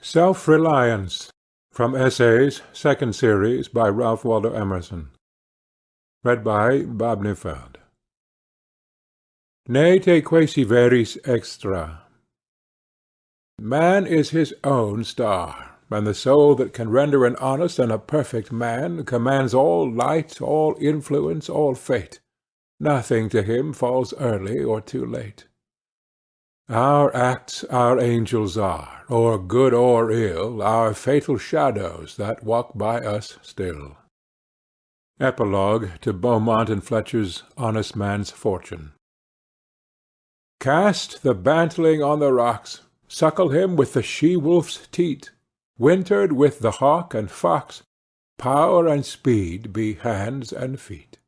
Self-Reliance, from Essays, Second Series, by Ralph Waldo Emerson. Read by Bob Neufeld. Ne te quasi veris extra. Man is his own star, and the soul that can render an honest and a perfect man commands all light, all influence, all fate. Nothing to him falls early or too late. Our acts our angels are, or good or ill, our fatal shadows that walk by us still. Epilogue to Beaumont and Fletcher's Honest Man's Fortune. Cast the bantling on the rocks, suckle him with the she-wolf's teat, wintered with the hawk and fox, power and speed be hands and feet.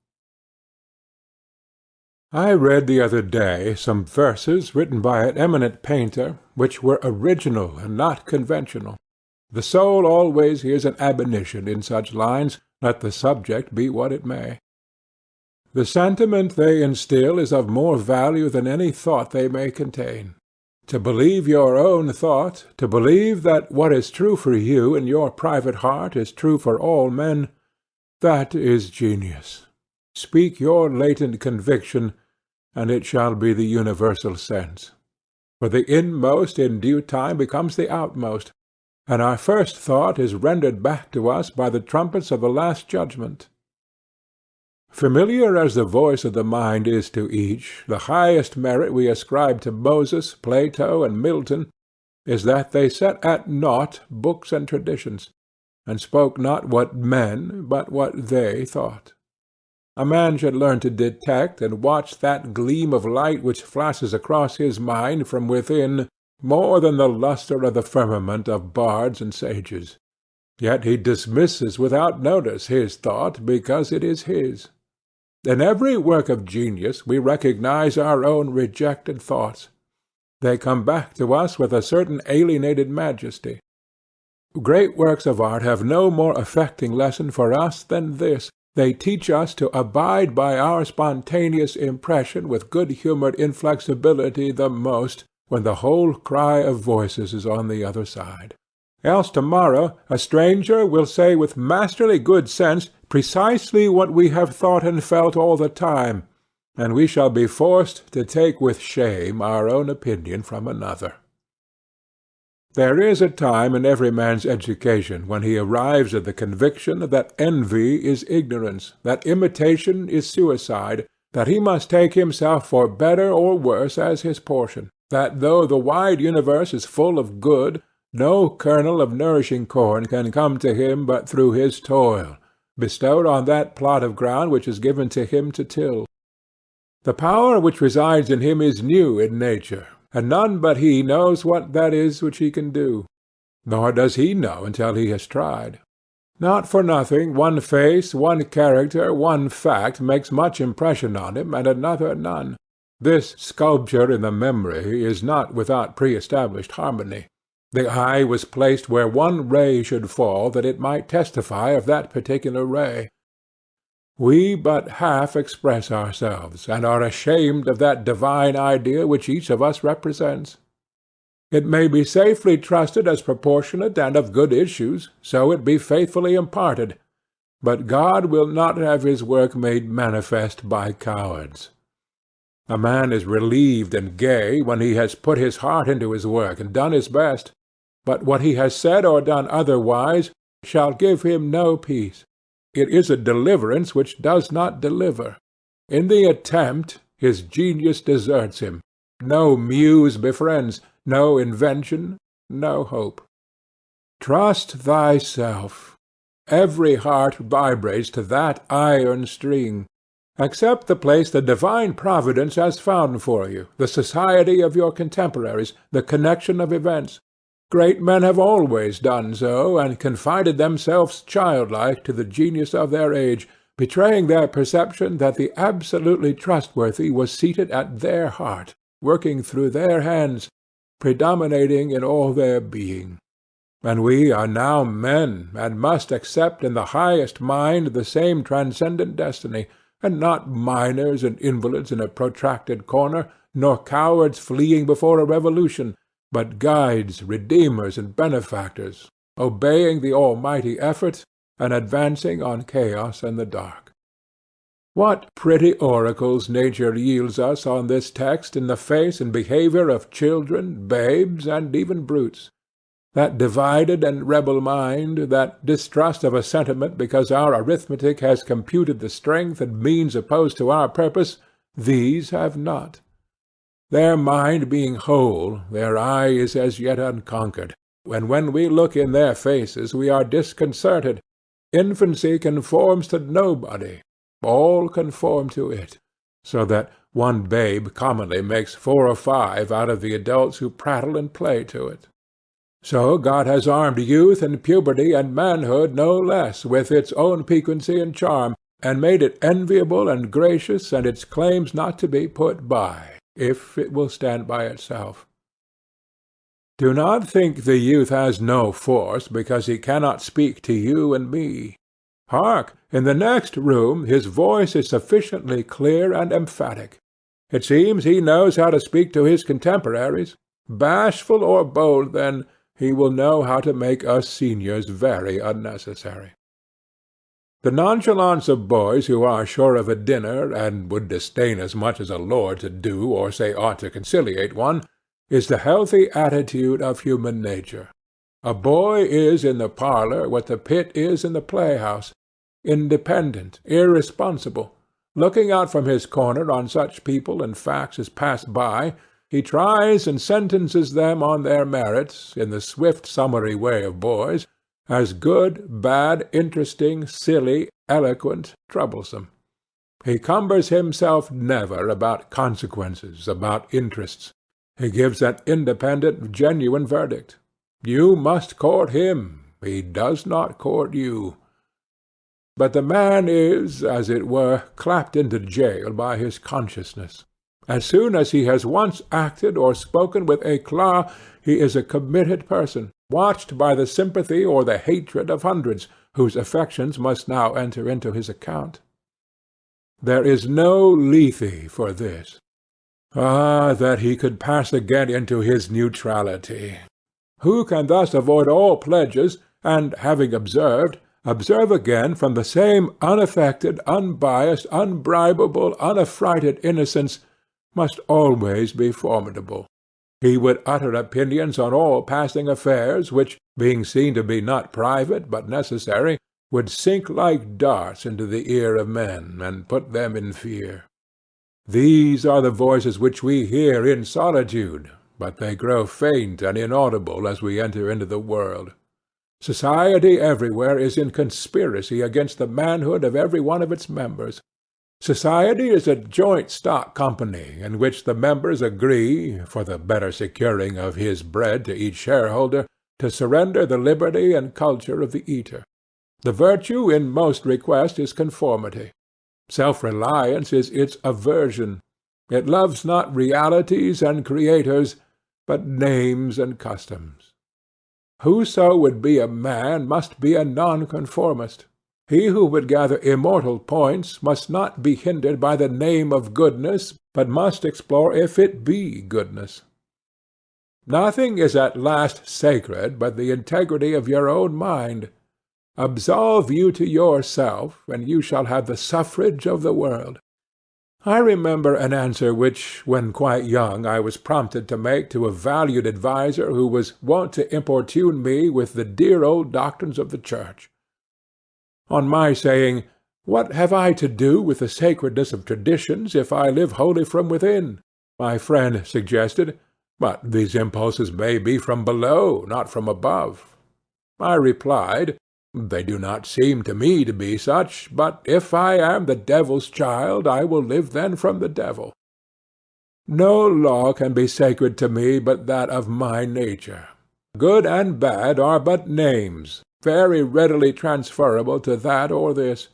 I read the other day some verses written by an eminent painter, which were original and not conventional. The soul always hears an admonition in such lines, let the subject be what it may. The sentiment they instil is of more value than any thought they may contain. To believe your own thought, to believe that what is true for you in your private heart is true for all men, that is genius. Speak your latent conviction, and it shall be the universal sense. For the inmost in due time becomes the outmost, and our first thought is rendered back to us by the trumpets of the last judgment. Familiar as the voice of the mind is to each, the highest merit we ascribe to Moses, Plato, and Milton is that they set at naught books and traditions, and spoke not what men, but what they thought. A man should learn to detect and watch that gleam of light which flashes across his mind from within more than the lustre of the firmament of bards and sages. Yet he dismisses without notice his thought because it is his. In every work of genius we recognize our own rejected thoughts. They come back to us with a certain alienated majesty. Great works of art have no more affecting lesson for us than this. They teach us to abide by our spontaneous impression with good-humored inflexibility the most, when the whole cry of voices is on the other side. Else tomorrow a stranger will say with masterly good sense precisely what we have thought and felt all the time, and we shall be forced to take with shame our own opinion from another. There is a time in every man's education when he arrives at the conviction that envy is ignorance, that imitation is suicide, that he must take himself for better or worse as his portion, that though the wide universe is full of good, no kernel of nourishing corn can come to him but through his toil, bestowed on that plot of ground which is given to him to till. The power which resides in him is new in nature, and none but he knows what that is which he can do. Nor does he know until he has tried. Not for nothing one face, one character, one fact makes much impression on him, and another none. This sculpture in the memory is not without pre-established harmony. The eye was placed where one ray should fall, that it might testify of that particular ray. We but half express ourselves, and are ashamed of that divine idea which each of us represents. It may be safely trusted as proportionate and of good issues, so it be faithfully imparted, but God will not have his work made manifest by cowards. A man is relieved and gay when he has put his heart into his work and done his best, but what he has said or done otherwise shall give him no peace. It is a deliverance which does not deliver. In the attempt his genius deserts him. No muse befriends, no invention, no hope. Trust thyself. Every heart vibrates to that iron string. Accept the place the divine providence has found for you, the society of your contemporaries, the connection of events. Great men have always done so, and confided themselves childlike to the genius of their age, betraying their perception that the absolutely trustworthy was seated at their heart, working through their hands, predominating in all their being. And we are now men, and must accept in the highest mind the same transcendent destiny, and not minors and invalids in a protracted corner, nor cowards fleeing before a revolution, but guides, redeemers, and benefactors, obeying the almighty effort, and advancing on chaos and the dark. What pretty oracles nature yields us on this text in the face and behaviour of children, babes, and even brutes! That divided and rebel mind, that distrust of a sentiment because our arithmetic has computed the strength and means opposed to our purpose, these have not. Their mind being whole, their eye is as yet unconquered, and when we look in their faces we are disconcerted. Infancy conforms to nobody, all conform to it, so that one babe commonly makes 4 or 5 out of the adults who prattle and play to it. So God has armed youth and puberty and manhood no less with its own piquancy and charm, and made it enviable and gracious, and its claims not to be put by, if it will stand by itself. Do not think the youth has no force because he cannot speak to you and me. Hark! In the next room his voice is sufficiently clear and emphatic. It seems he knows how to speak to his contemporaries. Bashful or bold, then, he will know how to make us seniors very unnecessary. The nonchalance of boys who are sure of a dinner, and would disdain as much as a lord to do or say aught to conciliate one, is the healthy attitude of human nature. A boy is in the parlour what the pit is in the playhouse, independent, irresponsible. Looking out from his corner on such people and facts as pass by, he tries and sentences them on their merits, in the swift summary way of boys, as good, bad, interesting, silly, eloquent, troublesome. He cumbers himself never about consequences, about interests. He gives an independent, genuine verdict. You must court him. He does not court you. But the man is, as it were, clapped into jail by his consciousness. As soon as he has once acted or spoken with éclat, he is a committed person, watched by the sympathy or the hatred of hundreds, whose affections must now enter into his account. There is no Lethe for this. Ah, that he could pass again into his neutrality! Who can thus avoid all pledges, and, having observed, observe again from the same unaffected, unbiased, unbribable, unaffrighted innocence, must always be formidable. He would utter opinions on all passing affairs, which, being seen to be not private but necessary, would sink like darts into the ear of men, and put them in fear. These are the voices which we hear in solitude, but they grow faint and inaudible as we enter into the world. Society everywhere is in conspiracy against the manhood of every one of its members. Society is a joint stock company in which the members agree, for the better securing of his bread to each shareholder, to surrender the liberty and culture of the eater. The virtue in most request is conformity. Self-reliance is its aversion. It loves not realities and creators, but names and customs. Whoso would be a man must be a nonconformist. He who would gather immortal points must not be hindered by the name of goodness, but must explore if it be goodness. Nothing is at last sacred but the integrity of your own mind. Absolve you to yourself, and you shall have the suffrage of the world. I remember an answer which, when quite young, I was prompted to make to a valued adviser who was wont to importune me with the dear old doctrines of the Church. On my saying, "What have I to do with the sacredness of traditions if I live wholly from within?" my friend suggested, "But these impulses may be from below, not from above." I replied, "They do not seem to me to be such, but if I am the devil's child, I will live then from the devil. No law can be sacred to me but that of my nature. Good and bad are but names, very readily transferable to that or this.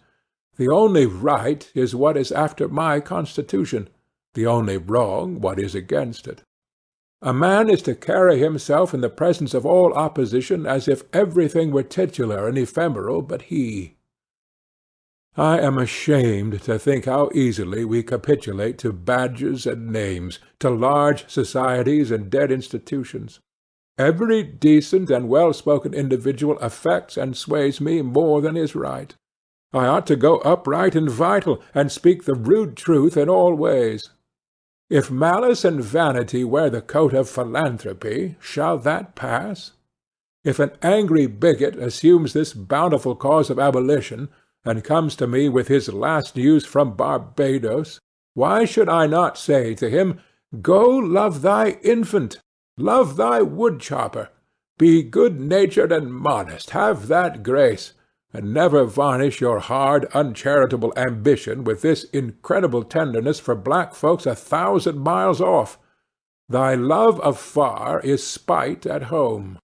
The only right is what is after my constitution, the only wrong what is against it. A man is to carry himself in the presence of all opposition as if everything were titular and ephemeral but he. I am ashamed to think how easily we capitulate to badges and names, to large societies and dead institutions. Every decent and well-spoken individual affects and sways me more than is right. I ought to go upright and vital, and speak the rude truth in all ways. If malice and vanity wear the coat of philanthropy, shall that pass? If an angry bigot assumes this bountiful cause of abolition, and comes to me with his last news from Barbados, why should I not say to him, Go love thy infant, love thy wood-chopper, be good-natured and modest, have that grace, and never varnish your hard, uncharitable ambition with this incredible tenderness for black folks 1,000 miles off. Thy love afar is spite at home.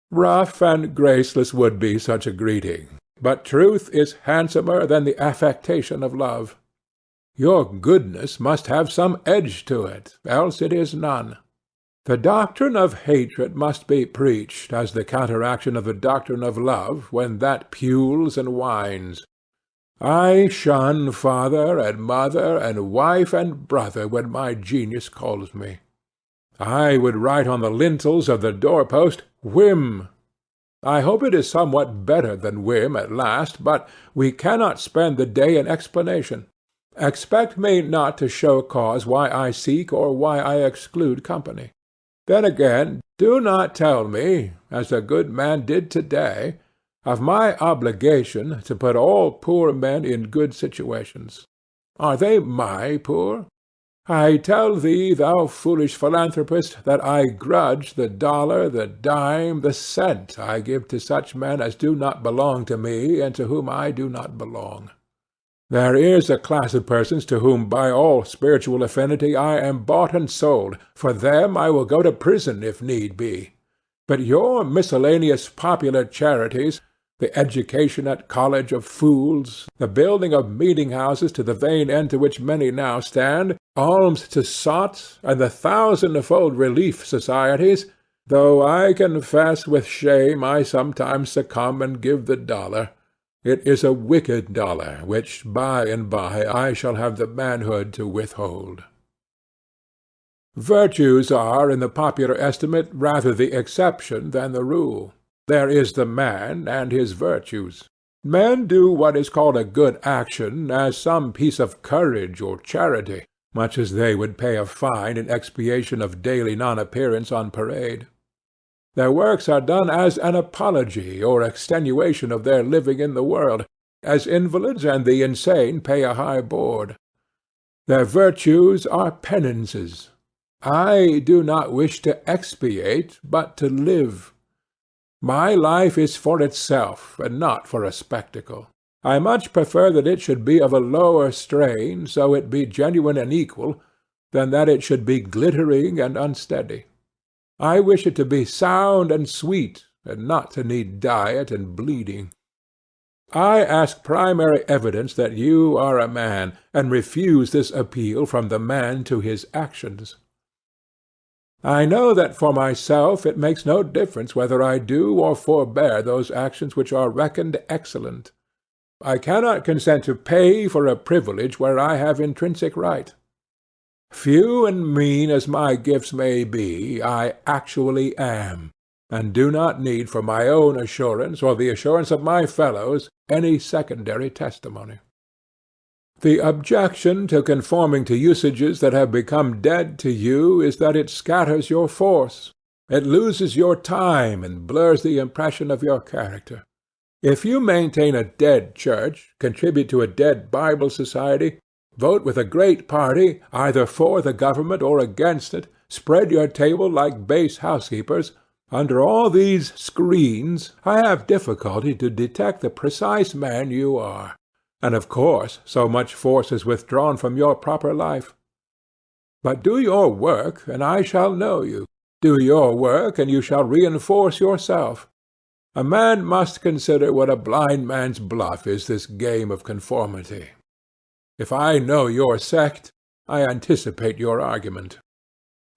Rough and graceless would be such a greeting, but truth is handsomer than the affectation of love. Your goodness must have some edge to it, else it is none. The doctrine of hatred must be preached as the counteraction of the doctrine of love when that pules and whines. I shun father and mother and wife and brother when my genius calls me. I would write on the lintels of the door-post, Whim. I hope it is somewhat better than whim at last, but we cannot spend the day in explanation. Expect me not to show cause why I seek or why I exclude company. Then again, do not tell me, as a good man did to-day, of my obligation to put all poor men in good situations. Are they my poor? I tell thee, thou foolish philanthropist, that I grudge the dollar, the dime, the cent I give to such men as do not belong to me and to whom I do not belong. There is a class of persons to whom by all spiritual affinity I am bought and sold. For them I will go to prison if need be. But your miscellaneous popular charities, the education at college of fools, the building of meeting-houses to the vain end to which many now stand, alms to sots, and the thousand-fold relief societies, though I confess with shame I sometimes succumb and give the dollar, it is a wicked dollar, which by and by I shall have the manhood to withhold. Virtues are, in the popular estimate, rather the exception than the rule. There is the man and his virtues. Men do what is called a good action as some piece of courage or charity, much as they would pay a fine in expiation of daily non-appearance on parade. Their works are done as an apology or extenuation of their living in the world, as invalids and the insane pay a high board. Their virtues are penances. I do not wish to expiate, but to live. My life is for itself, and not for a spectacle. I much prefer that it should be of a lower strain, so it be genuine and equal, than that it should be glittering and unsteady. I wish it to be sound and sweet, and not to need diet and bleeding. I ask primary evidence that you are a man, and refuse this appeal from the man to his actions. I know that for myself it makes no difference whether I do or forbear those actions which are reckoned excellent. I cannot consent to pay for a privilege where I have intrinsic right. Few and mean as my gifts may be, I actually am, and do not need for my own assurance or the assurance of my fellows any secondary testimony. The objection to conforming to usages that have become dead to you is that it scatters your force. It loses your time and blurs the impression of your character. If you maintain a dead church, contribute to a dead Bible society, vote with a great party, either for the government or against it, spread your table like base housekeepers, under all these screens I have difficulty to detect the precise man you are, and of course so much force is withdrawn from your proper life. But do your work, and I shall know you. Do your work, and you shall reinforce yourself. A man must consider what a blind man's bluff is this game of conformity. If I know your sect, I anticipate your argument.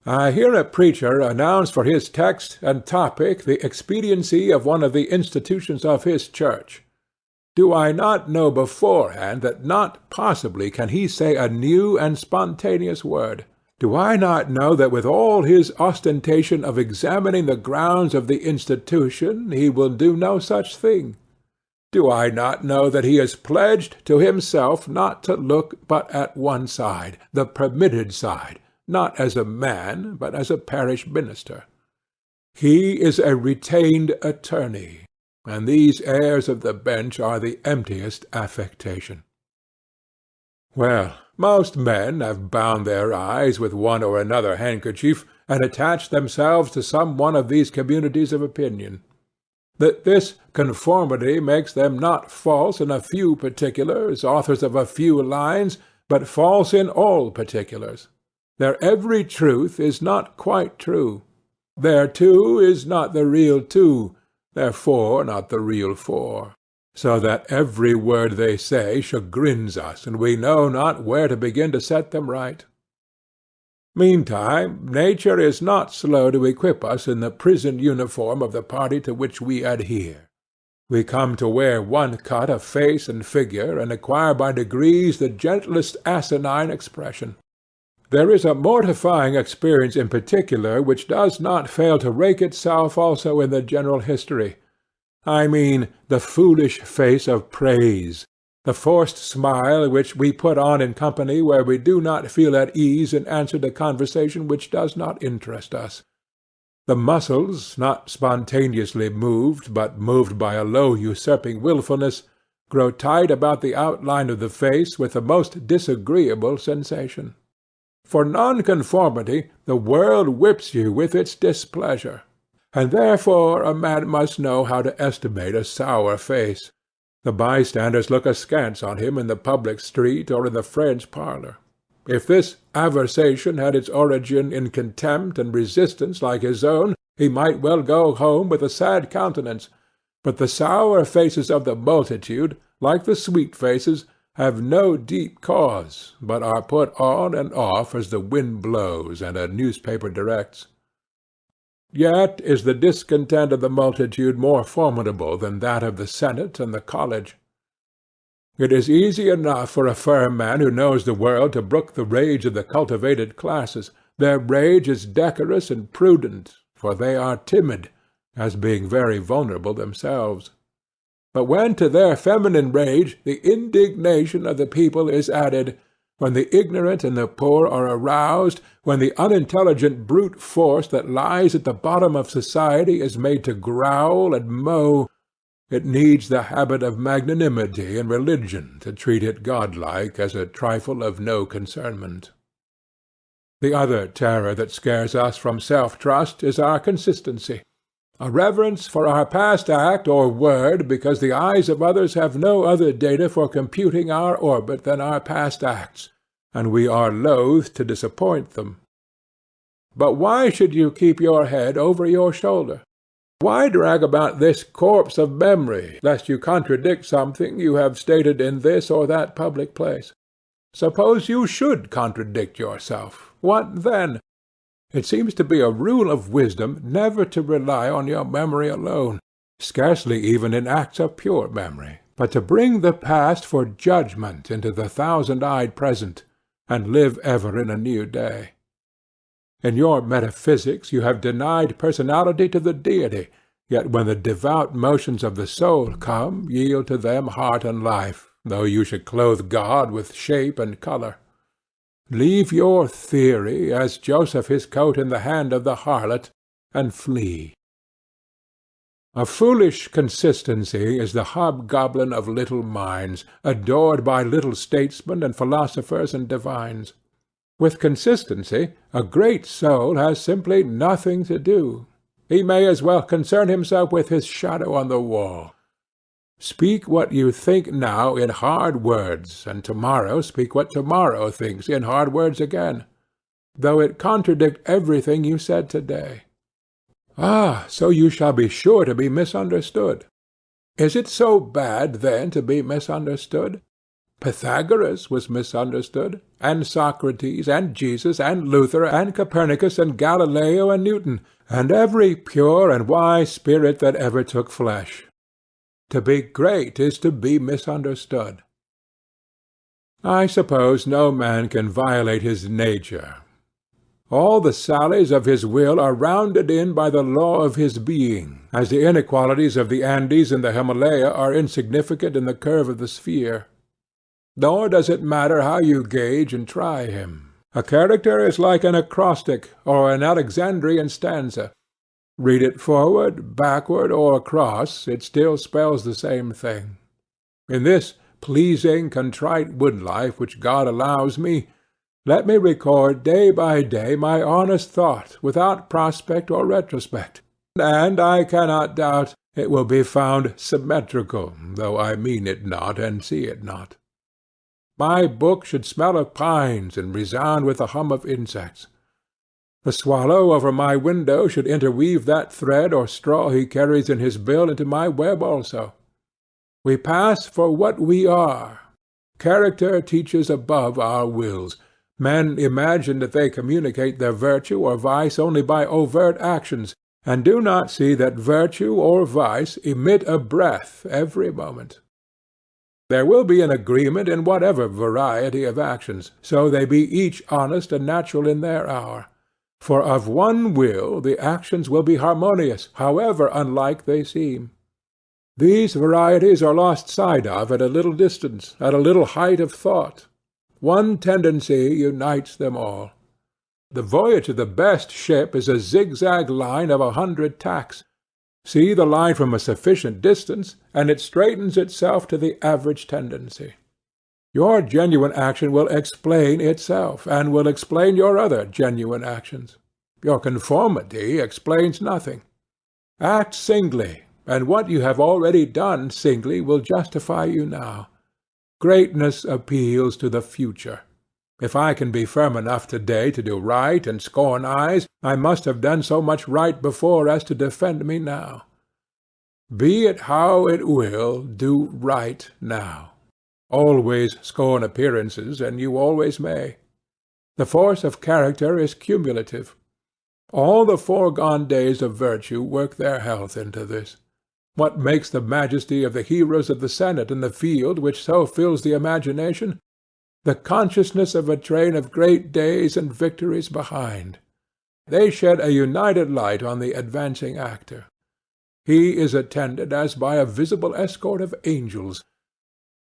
I hear a preacher announce for his text and topic the expediency of one of the institutions of his church. Do I not know beforehand that not possibly can he say a new and spontaneous word? Do I not know that with all his ostentation of examining the grounds of the institution he will do no such thing? Do I not know that he has pledged to himself not to look but at one side, the permitted side, not as a man, but as a parish minister? He is a retained attorney, and these airs of the bench are the emptiest affectation. Well, most men have bound their eyes with one or another handkerchief, and attached themselves to some one of these communities of opinion. That this conformity makes them not false in a few particulars, authors of a few lines, but false in all particulars. Their every truth is not quite true. Their two is not the real two, their four not the real four, so that every word they say chagrins us, and we know not where to begin to set them right. Meantime, nature is not slow to equip us in the prison uniform of the party to which we adhere. We come to wear one cut of face and figure, and acquire by degrees the gentlest asinine expression. There is a mortifying experience in particular which does not fail to rake itself also in the general history. I mean the foolish face of praise, the forced smile which we put on in company where we do not feel at ease in answer to conversation which does not interest us. The muscles, not spontaneously moved, but moved by a low usurping wilfulness, grow tight about the outline of the face with the most disagreeable sensation. For nonconformity the world whips you with its displeasure, and therefore a man must know how to estimate a sour face. The bystanders look askance on him in the public street or in the friend's parlour. If this aversation had its origin in contempt and resistance like his own, he might well go home with a sad countenance, but the sour faces of the multitude, like the sweet faces, have no deep cause, but are put on and off as the wind blows and a newspaper directs. Yet is the discontent of the multitude more formidable than that of the Senate and the college. It is easy enough for a firm man who knows the world to brook the rage of the cultivated classes. Their rage is decorous and prudent, for they are timid, as being very vulnerable themselves. But when to their feminine rage the indignation of the people is added, when the ignorant and the poor are aroused, when the unintelligent brute force that lies at the bottom of society is made to growl and mow, it needs the habit of magnanimity and religion to treat it godlike as a trifle of no concernment. The other terror that scares us from self-trust is our consistency. A reverence for our past act or word because the eyes of others have no other data for computing our orbit than our past acts, and we are loath to disappoint them. But why should you keep your head over your shoulder? Why drag about this corpse of memory, lest you contradict something you have stated in this or that public place? Suppose you should contradict yourself. What then? It seems to be a rule of wisdom never to rely on your memory alone, scarcely even in acts of pure memory, but to bring the past for judgment into the thousand-eyed present, and live ever in a new day. In your metaphysics you have denied personality to the deity, yet when the devout motions of the soul come, yield to them heart and life, though you should clothe God with shape and colour. Leave your theory, as Joseph his coat in the hand of the harlot, and flee. A foolish consistency is the hobgoblin of little minds, adored by little statesmen and philosophers and divines. With consistency, a great soul has simply nothing to do. He may as well concern himself with his shadow on the wall. Speak what you think now in hard words, and tomorrow speak what tomorrow thinks in hard words again, though it contradict everything you said today. Ah, so you shall be sure to be misunderstood. Is it so bad, then, to be misunderstood? Pythagoras was misunderstood, and Socrates, and Jesus, and Luther, and Copernicus, and Galileo, and Newton, and every pure and wise spirit that ever took flesh. To be great is to be misunderstood. I suppose no man can violate his nature. All the sallies of his will are rounded in by the law of his being, as the inequalities of the Andes and the Himalaya are insignificant in the curve of the sphere. Nor does it matter how you gauge and try him. A character is like an acrostic or an Alexandrian stanza. Read it forward, backward, or across, it still spells the same thing. In this pleasing, contrite wood-life which God allows me, let me record day by day my honest thought, without prospect or retrospect, and I cannot doubt it will be found symmetrical, though I mean it not and see it not. My book should smell of pines and resound with the hum of insects. The swallow over my window should interweave that thread or straw he carries in his bill into my web also. We pass for what we are. Character teaches above our wills. Men imagine that they communicate their virtue or vice only by overt actions, and do not see that virtue or vice emit a breath every moment. There will be an agreement in whatever variety of actions, so they be each honest and natural in their hour. For of one will the actions will be harmonious, however unlike they seem. These varieties are lost sight of at a little distance, at a little height of thought. One tendency unites them all. The voyage of the best ship is a zigzag line of 100 tacks. See the line from a sufficient distance, and it straightens itself to the average tendency. Your genuine action will explain itself, and will explain your other genuine actions. Your conformity explains nothing. Act singly, and what you have already done singly will justify you now. Greatness appeals to the future. If I can be firm enough today to do right and scorn eyes, I must have done so much right before as to defend me now. Be it how it will, do right now. Always scorn appearances, and you always may. The force of character is cumulative. All the foregone days of virtue work their health into this. What makes the majesty of the heroes of the Senate and the field which so fills the imagination? The consciousness of a train of great days and victories behind. They shed a united light on the advancing actor. He is attended as by a visible escort of angels.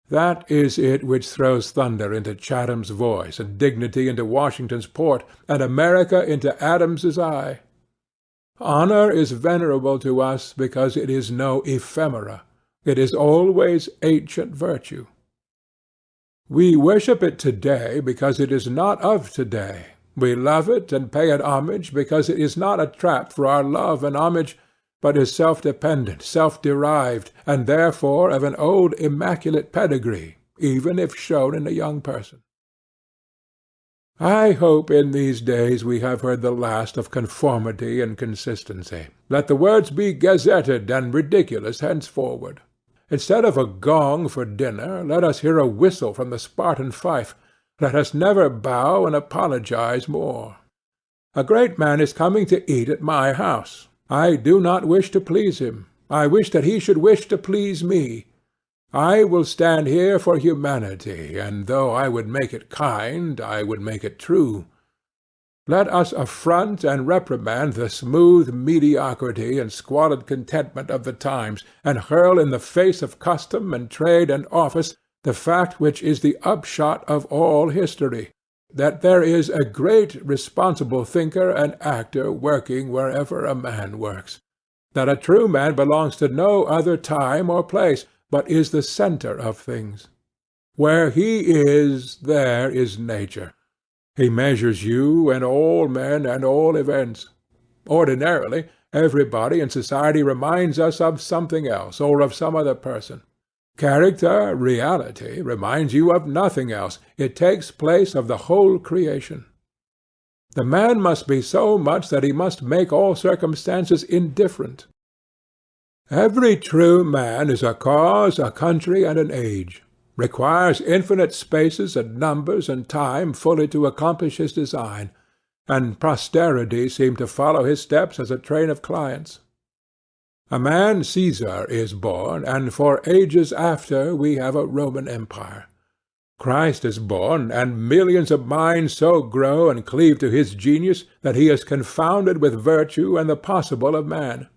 That is it which throws thunder into Chatham's voice, and dignity into Washington's port, and America into Adams's eye. Honor is venerable to us because it is no ephemera. It is always ancient virtue. We worship it today because it is not of today. We love it and pay it homage because it is not a trap for our love and homage, but is self-dependent, self-derived, and therefore of an old immaculate pedigree, even if shown in a young person. I hope in these days we have heard the last of conformity and consistency. Let the words be gazetted and ridiculous henceforward. Instead of a gong for dinner, let us hear a whistle from the Spartan fife. Let us never bow and apologize more. A great man is coming to eat at my house. I do not wish to please him. I wish that he should wish to please me. I will stand here for humanity, and though I would make it kind, I would make it true. Let us affront and reprimand the smooth mediocrity and squalid contentment of the times, and hurl in the face of custom and trade and office the fact which is the upshot of all history, that there is a great responsible thinker and actor working wherever a man works, that a true man belongs to no other time or place, but is the centre of things. Where he is, there is nature. He measures you and all men and all events. Ordinarily, everybody in society reminds us of something else, or of some other person. Character, reality, reminds you of nothing else. It takes place of the whole creation. The man must be so much that he must make all circumstances indifferent. Every true man is a cause, a country, and an age, requires infinite spaces and numbers and time fully to accomplish his design, and posterity seem to follow his steps as a train of clients. A man Caesar is born, and for ages after we have a Roman Empire. Christ is born, and millions of minds so grow and cleave to his genius that he is confounded with virtue and the possible of man.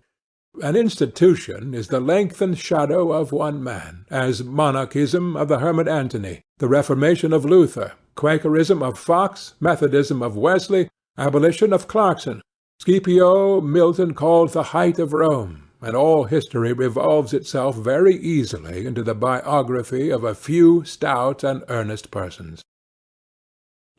An institution is the lengthened shadow of one man, as monarchism of the hermit Antony, the Reformation of Luther, Quakerism of Fox, Methodism of Wesley, abolition of Clarkson. Scipio Milton called the height of Rome, and all history revolves itself very easily into the biography of a few stout and earnest persons.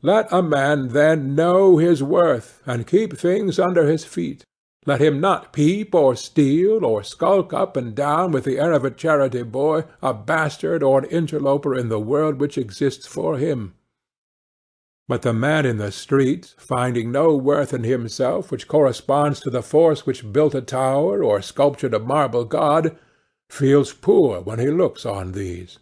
Let a man then know his worth, and keep things under his feet. Let him not peep or steal, or skulk up and down with the air of a charity boy, a bastard or an interloper in the world which exists for him. But the man in the street, finding no worth in himself which corresponds to the force which built a tower or sculptured a marble god, feels poor when he looks on these.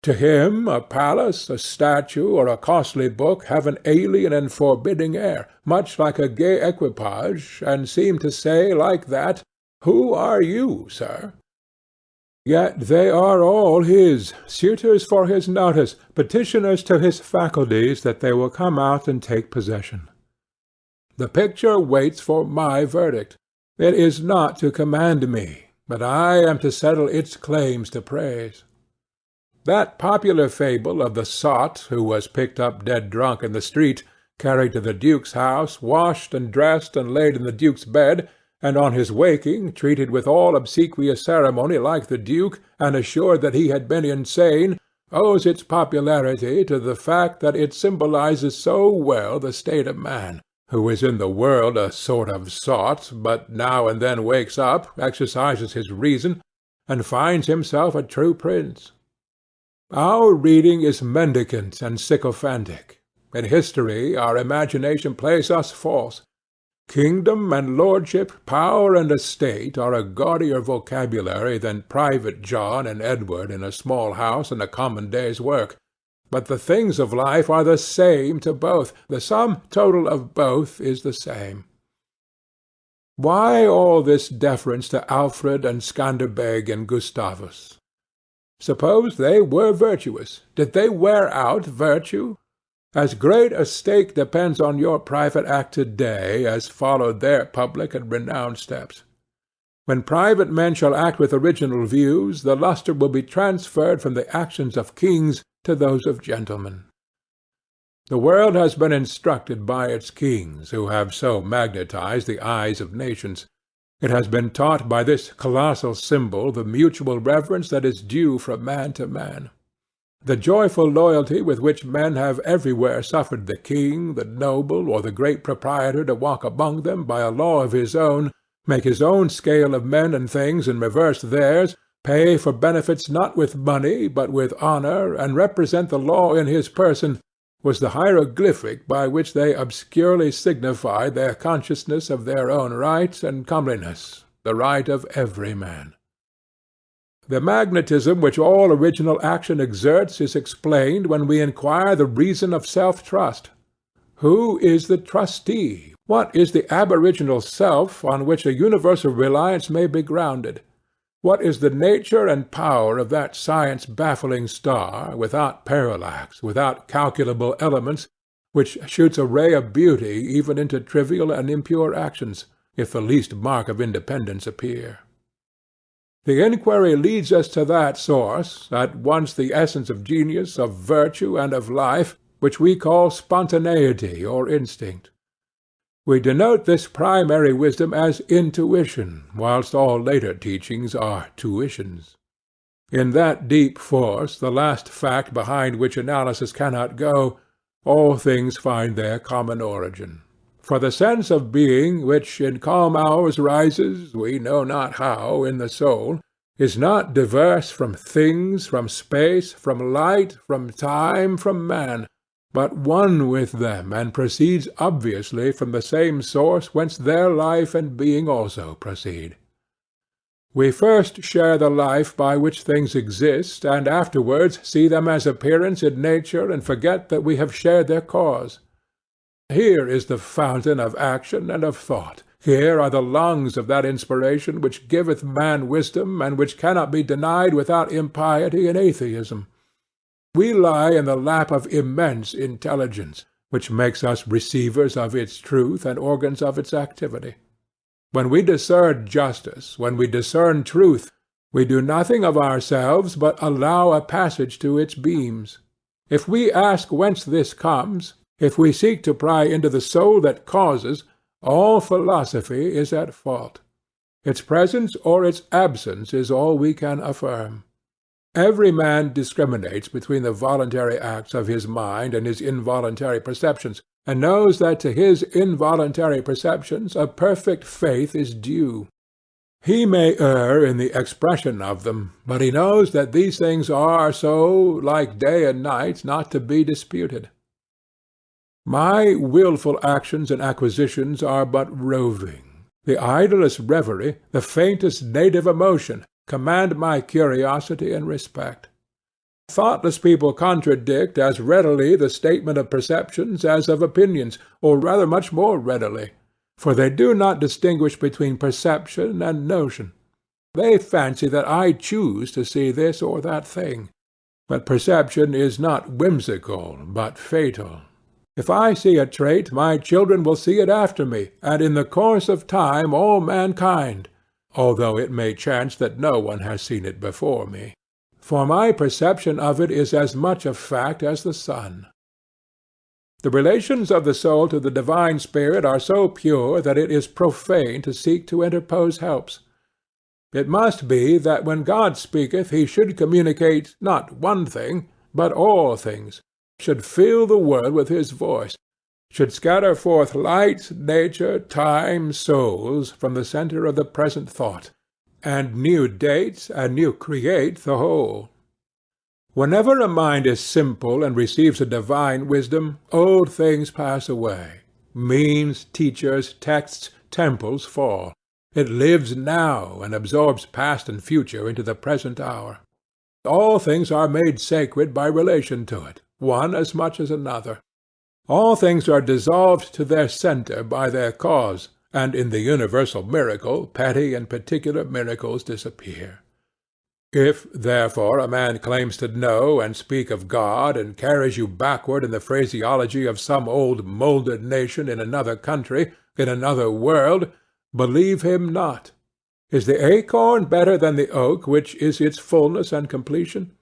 To him a palace, a statue, or a costly book have an alien and forbidding air, much like a gay equipage, and seem to say like that, "Who are you, sir?" Yet they are all his, suitors for his notice, petitioners to his faculties that they will come out and take possession. The picture waits for my verdict. It is not to command me, but I am to settle its claims to praise. That popular fable of the sot who was picked up dead drunk in the street, carried to the duke's house, washed and dressed and laid in the duke's bed, and on his waking treated with all obsequious ceremony like the duke, and assured that he had been insane, owes its popularity to the fact that it symbolizes so well the state of man, who is in the world a sort of sot, but now and then wakes up, exercises his reason, and finds himself a true prince. Our reading is mendicant and sycophantic. In history our imagination plays us false. Kingdom and lordship, power and estate are a gaudier vocabulary than Private John and Edward in a small house and a common day's work. But the things of life are the same to both. The sum total of both is the same. Why all this deference to Alfred and Scanderbeg and Gustavus? Suppose they were virtuous. Did they wear out virtue? As great a stake depends on your private act today as followed their public and renowned steps. When private men shall act with original views, the lustre will be transferred from the actions of kings to those of gentlemen. The world has been instructed by its kings, who have so magnetized the eyes of nations. It has been taught by this colossal symbol the mutual reverence that is due from man to man. The joyful loyalty with which men have everywhere suffered the king, the noble, or the great proprietor to walk among them by a law of his own, make his own scale of men and things and reverse theirs, pay for benefits not with money but with honor, and represent the law in his person, was the hieroglyphic by which they obscurely signified their consciousness of their own right and comeliness, the right of every man. The magnetism which all original action exerts is explained when we inquire the reason of self-trust. Who is the trustee? What is the aboriginal self on which a universal reliance may be grounded? What is the nature and power of that science-baffling star, without parallax, without calculable elements, which shoots a ray of beauty even into trivial and impure actions, if the least mark of independence appear? The inquiry leads us to that source, at once the essence of genius, of virtue, and of life, which we call spontaneity or instinct. We denote this primary wisdom as intuition, whilst all later teachings are tuitions. In that deep force, the last fact behind which analysis cannot go, all things find their common origin. For the sense of being which in calm hours rises, we know not how, in the soul, is not diverse from things, from space, from light, from time, from man, but one with them, and proceeds obviously from the same source whence their life and being also proceed. We first share the life by which things exist, and afterwards see them as appearance in nature and forget that we have shared their cause. Here is the fountain of action and of thought. Here are the lungs of that inspiration which giveth man wisdom, and which cannot be denied without impiety and atheism. We lie in the lap of immense intelligence, which makes us receivers of its truth and organs of its activity. When we discern justice, when we discern truth, we do nothing of ourselves but allow a passage to its beams. If we ask whence this comes, if we seek to pry into the soul that causes, all philosophy is at fault. Its presence or its absence is all we can affirm. Every man discriminates between the voluntary acts of his mind and his involuntary perceptions, and knows that to his involuntary perceptions a perfect faith is due. He may err in the expression of them, but he knows that these things are so, like day and night, not to be disputed. My wilful actions and acquisitions are but roving. The idlest reverie, the faintest native emotion, command my curiosity and respect. Thoughtless people contradict as readily the statement of perceptions as of opinions, or rather much more readily, for they do not distinguish between perception and notion. They fancy that I choose to see this or that thing, but perception is not whimsical, but fatal. If I see a trait, my children will see it after me, and in the course of time all mankind, although it may chance that no one has seen it before me. For my perception of it is as much a fact as the sun. The relations of the soul to the divine spirit are so pure that it is profane to seek to interpose helps. It must be that when God speaketh he should communicate not one thing, but all things, should fill the world with his voice, should scatter forth light, nature, time, souls, from the centre of the present thought, and new date and new create the whole. Whenever a mind is simple and receives a divine wisdom, old things pass away. Means, teachers, texts, temples fall. It lives now, and absorbs past and future into the present hour. All things are made sacred by relation to it, one as much as another. All things are dissolved to their centre by their cause, and in the universal miracle petty and particular miracles disappear. If, therefore, a man claims to know and speak of God, and carries you backward in the phraseology of some old moulded nation in another country, in another world, believe him not. Is the acorn better than the oak which is its fullness and completion?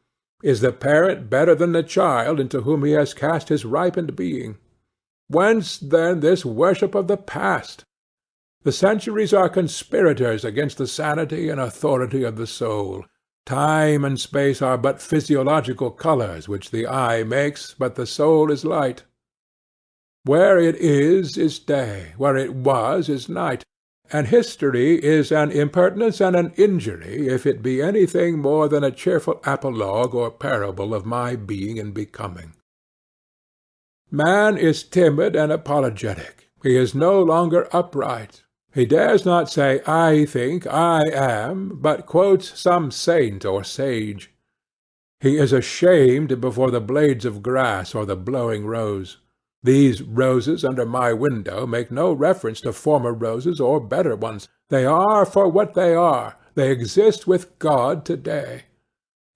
Is the parent better than the child into whom he has cast his ripened being? Whence, then, this worship of the past? The centuries are conspirators against the sanity and authority of the soul. Time and space are but physiological colours which the eye makes, but the soul is light. Where it is day, where it was is night, and history is an impertinence and an injury if it be anything more than a cheerful apologue or parable of my being and becoming. Man is timid and apologetic. He is no longer upright. He dares not say, I think, I am, but quotes some saint or sage. He is ashamed before the blades of grass or the blowing rose. These roses under my window make no reference to former roses or better ones. They are for what they are. They exist with God today.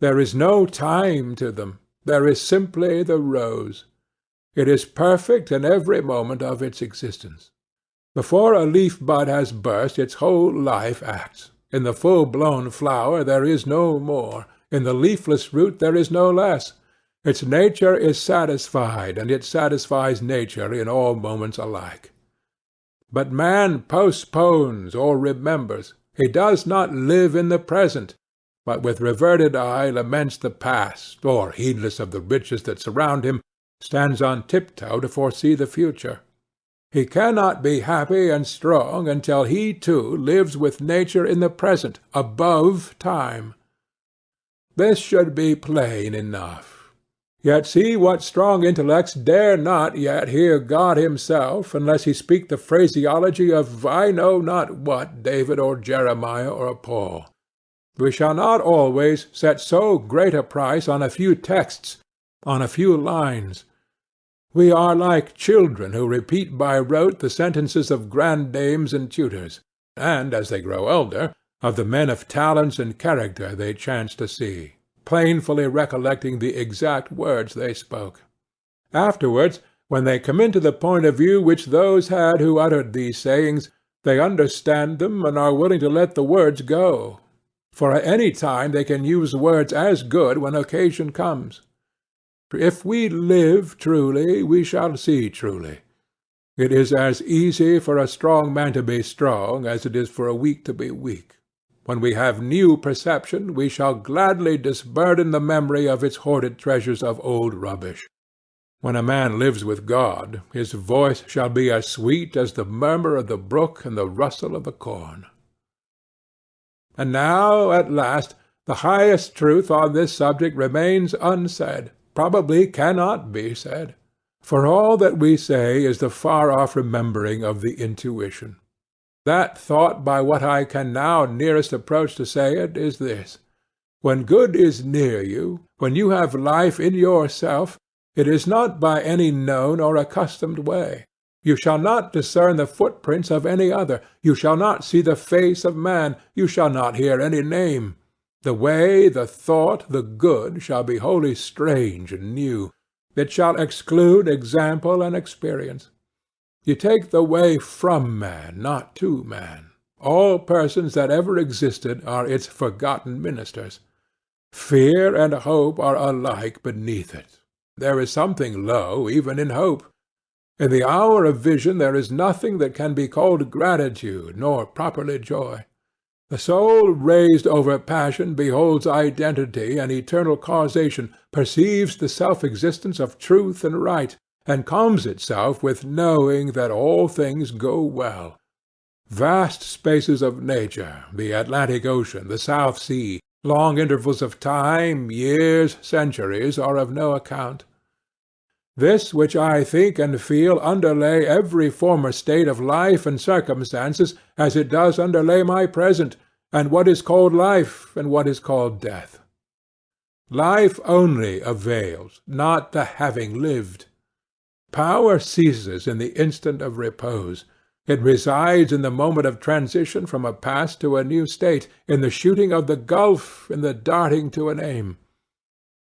There is no time to them. There is simply the rose. It is perfect in every moment of its existence. Before a leaf bud has burst, its whole life acts. In the full-blown flower there is no more. In the leafless root there is no less. Its nature is satisfied, and it satisfies nature in all moments alike. But man postpones or remembers. He does not live in the present, but with reverted eye laments the past, or, heedless of the riches that surround him, stands on tiptoe to foresee the future. He cannot be happy and strong until he too lives with nature in the present, above time. This should be plain enough. Yet see what strong intellects dare not yet hear God himself, unless he speak the phraseology of I know not what David or Jeremiah or Paul. We shall not always set so great a price on a few texts, on a few lines. We are like children who repeat by rote the sentences of grandames and tutors, and, as they grow older, of the men of talents and character they chance to see, painfully recollecting the exact words they spoke. Afterwards, when they come into the point of view which those had who uttered these sayings, they understand them and are willing to let the words go, for at any time they can use words as good when occasion comes. If we live truly, we shall see truly. It is as easy for a strong man to be strong as it is for a weak to be weak. When we have new perception, we shall gladly disburden the memory of its hoarded treasures of old rubbish. When a man lives with God, his voice shall be as sweet as the murmur of the brook and the rustle of the corn. And now, at last, the highest truth on this subject remains unsaid, probably cannot be said, for all that we say is the far-off remembering of the intuition. That thought by what I can now nearest approach to say it is this: when good is near you, when you have life in yourself, it is not by any known or accustomed way. You shall not discern the footprints of any other. You shall not see the face of man. You shall not hear any name. The way, the thought, the good shall be wholly strange and new. It shall exclude example and experience. You take the way from man, not to man. All persons that ever existed are its forgotten ministers. Fear and hope are alike beneath it. There is something low even in hope. In the hour of vision there is nothing that can be called gratitude, nor properly joy. The soul raised over passion beholds identity and eternal causation, perceives the self-existence of truth and right, and calms itself with knowing that all things go well. Vast spaces of nature, the Atlantic Ocean, the South Sea, long intervals of time, years, centuries, are of no account. This which I think and feel underlay every former state of life and circumstances, as it does underlay my present, and what is called life, and what is called death. Life only avails, not the having lived. Power ceases in the instant of repose. It resides in the moment of transition from a past to a new state, in the shooting of the gulf, in the darting to an aim.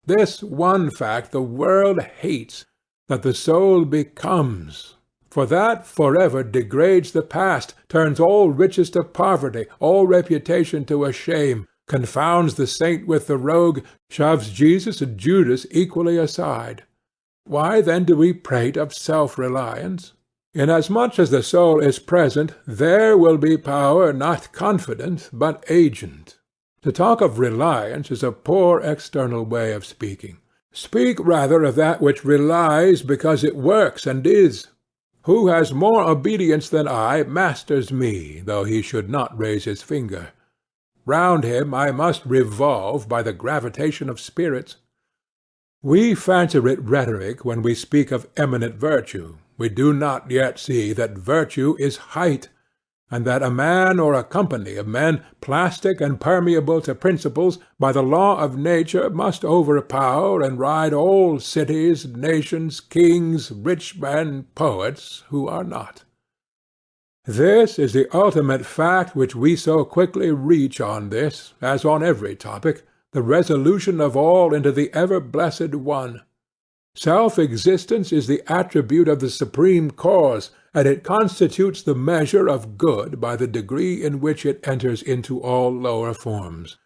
This one fact the world hates, that the soul becomes, for that forever degrades the past, turns all riches to poverty, all reputation to a shame, confounds the saint with the rogue, shoves Jesus and Judas equally aside. Why then do we prate of self-reliance? Inasmuch as the soul is present, there will be power not confident, but agent. To talk of reliance is a poor external way of speaking. Speak rather of that which relies because it works and is. Who has more obedience than I masters me, though he should not raise his finger. Round him I must revolve by the gravitation of spirits. We fancy it rhetoric when we speak of eminent virtue. We do not yet see that virtue is height, and that a man or a company of men, plastic and permeable to principles, by the law of nature must overpower and ride all cities, nations, kings, rich men, poets, who are not. This is the ultimate fact which we so quickly reach on this, as on every topic, the resolution of all into the ever-blessed One. Self-existence is the attribute of the Supreme Cause, and it constitutes the measure of good by the degree in which it enters into all lower forms.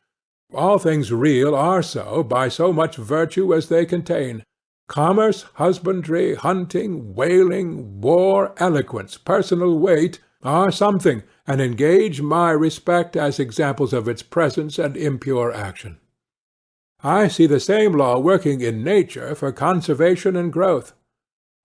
All things real are so by so much virtue as they contain. Commerce, husbandry, hunting, whaling, war, eloquence, personal weight, are something, and engage my respect as examples of its presence and impure action. I see the same law working in nature for conservation and growth.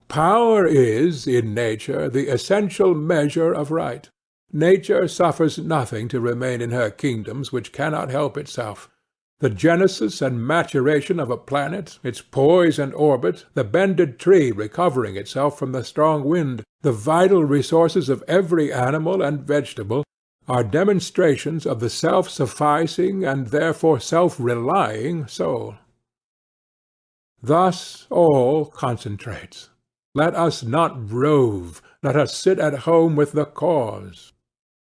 Power is, in nature, the essential measure of right. Nature suffers nothing to remain in her kingdoms which cannot help itself. The genesis and maturation of a planet, its poise and orbit, the bended tree recovering itself from the strong wind, the vital resources of every animal and vegetable, are demonstrations of the self-sufficing and therefore self-relying soul. Thus all concentrates. Let us not rove, let us sit at home with the cause.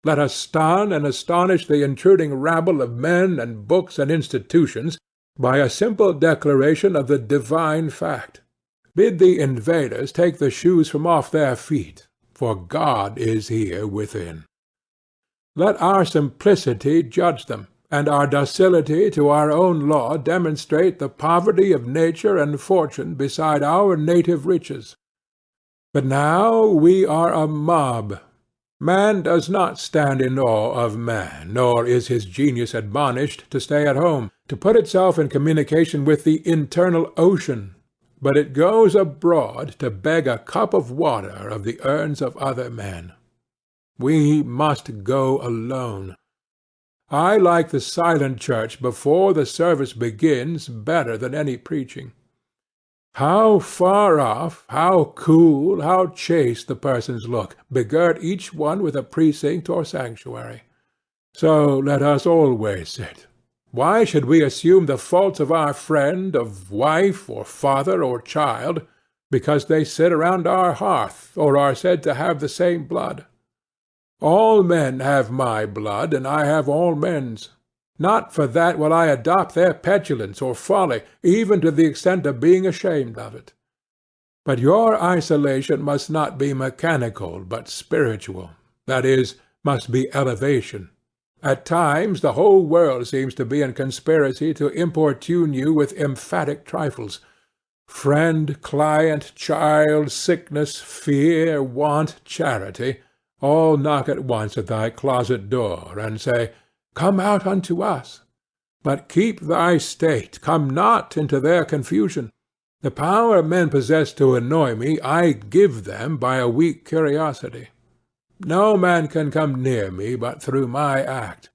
Let us stun and astonish the intruding rabble of men and books and institutions by a simple declaration of the divine fact. Bid the invaders take the shoes from off their feet, for God is here within. Let our simplicity judge them, and our docility to our own law demonstrate the poverty of nature and fortune beside our native riches. But now we are a mob. Man does not stand in awe of man, nor is his genius admonished to stay at home, to put itself in communication with the internal ocean, but it goes abroad to beg a cup of water of the urns of other men. We must go alone. I like the silent church before the service begins better than any preaching. How far off, how cool, how chaste the persons look, begirt each one with a precinct or sanctuary. So let us always sit. Why should we assume the faults of our friend, of wife, or father, or child, because they sit around our hearth, or are said to have the same blood? All men have my blood, and I have all men's. Not for that will I adopt their petulance or folly, even to the extent of being ashamed of it. But your isolation must not be mechanical, but spiritual, that is, must be elevation. At times the whole world seems to be in conspiracy to importune you with emphatic trifles. Friend, client, child, sickness, fear, want, charity, all knock at once at thy closet door, and say, Come out unto us. But keep thy state, come not into their confusion. The power men possess to annoy me I give them by a weak curiosity. No man can come near me but through my act.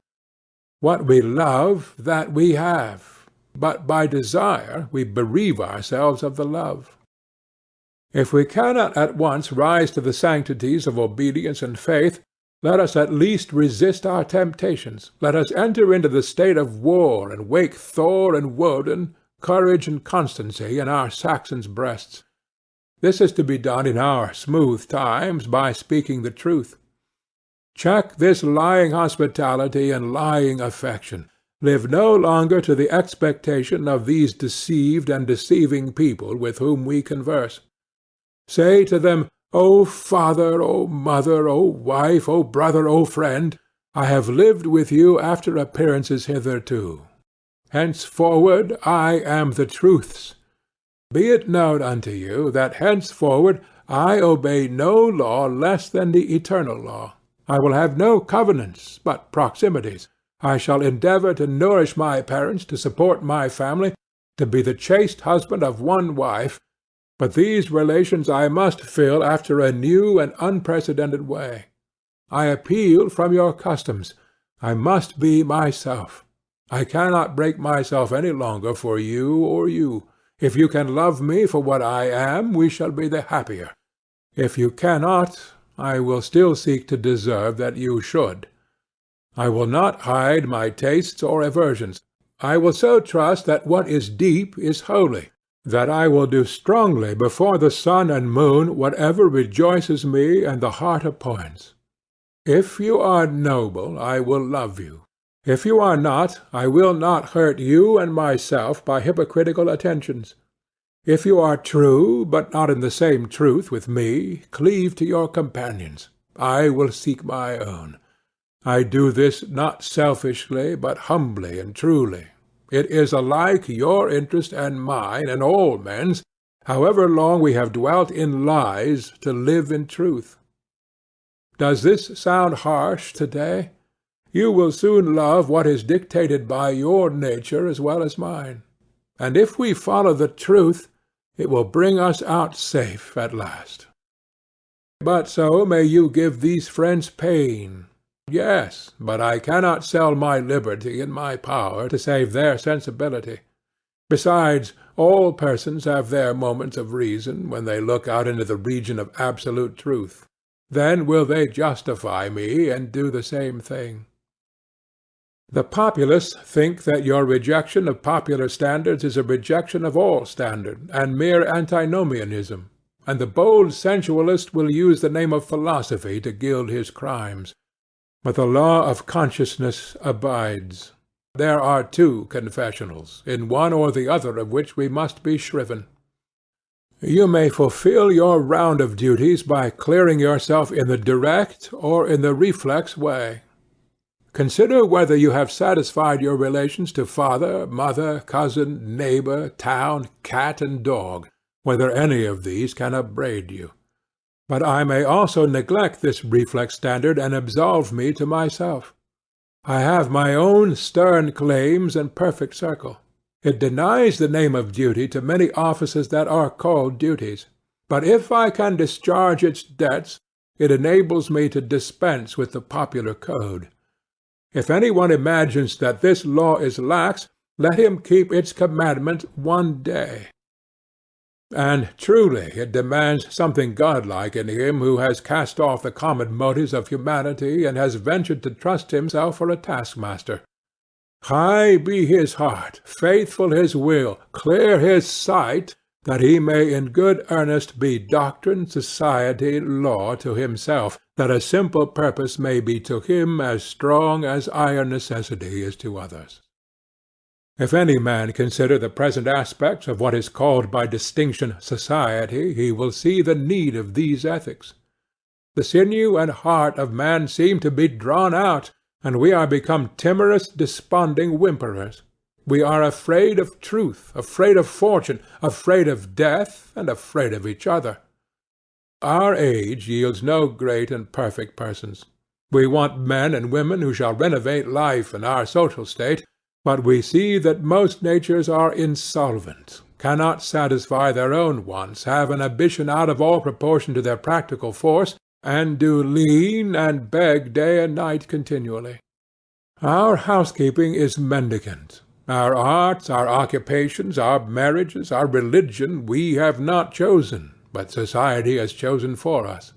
What we love, that we have, but by desire we bereave ourselves of the love. If we cannot at once rise to the sanctities of obedience and faith, let us at least resist our temptations. Let us enter into the state of war, and wake Thor and Woden, courage and constancy in our Saxons' breasts. This is to be done in our smooth times by speaking the truth. Check this lying hospitality and lying affection. Live no longer to the expectation of these deceived and deceiving people with whom we converse. Say to them, O father, O mother, O wife, O brother, O friend, I have lived with you after appearances hitherto. Henceforward I am the truth's. Be it known unto you that henceforward I obey no law less than the eternal law. I will have no covenants, but proximities. I shall endeavor to nourish my parents, to support my family, to be the chaste husband of one wife, but these relations I must fill after a new and unprecedented way. I appeal from your customs. I must be myself. I cannot break myself any longer for you or you. If you can love me for what I am, we shall be the happier. If you cannot, I will still seek to deserve that you should. I will not hide my tastes or aversions. I will so trust that what is deep is holy, that I will do strongly before the sun and moon whatever rejoices me and the heart appoints. If you are noble, I will love you. If you are not, I will not hurt you and myself by hypocritical attentions. If you are true, but not in the same truth with me, cleave to your companions. I will seek my own. I do this not selfishly, but humbly and truly. It is alike your interest and mine and all men's, however long we have dwelt in lies, to live in truth. Does this sound harsh to-day? You will soon love what is dictated by your nature as well as mine. And if we follow the truth, it will bring us out safe at last. But so may you give these friends pain. Yes, but I cannot sell my liberty and my power to save their sensibility. Besides, all persons have their moments of reason when they look out into the region of absolute truth. Then will they justify me and do the same thing. The populace think that your rejection of popular standards is a rejection of all standard, and mere antinomianism. and the bold sensualist will use the name of philosophy to gild his crimes. But the law of consciousness abides. There are two confessionals, in one or the other of which we must be shriven. You may fulfill your round of duties by clearing yourself in the direct or in the reflex way. Consider whether you have satisfied your relations to father, mother, cousin, neighbor, town, cat, and dog, whether any of these can upbraid you. But I may also neglect this reflex standard and absolve me to myself. I have my own stern claims and perfect circle. It denies the name of duty to many offices that are called duties. But if I can discharge its debts, it enables me to dispense with the popular code. If any one imagines that this law is lax, let him keep its commandment one day. And truly it demands something godlike in him who has cast off the common motives of humanity and has ventured to trust himself for a taskmaster. High be his heart, faithful his will, clear his sight, that he may in good earnest be doctrine, society, law to himself, that a simple purpose may be to him as strong as iron necessity is to others. If any man consider the present aspects of what is called by distinction society, he will see the need of these ethics. The sinew and heart of man seem to be drawn out, and we are become timorous, desponding whimperers. We are afraid of truth, afraid of fortune, afraid of death, and afraid of each other. Our age yields no great and perfect persons. We want men and women who shall renovate life and our social state, but we see that most natures are insolvent, cannot satisfy their own wants, have an ambition out of all proportion to their practical force, and do lean and beg day and night continually. Our housekeeping is mendicant. Our arts, our occupations, our marriages, our religion we have not chosen, but society has chosen for us.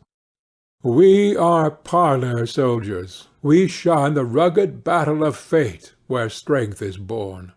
We are parlor soldiers. We shun the rugged battle of fate, where strength is born.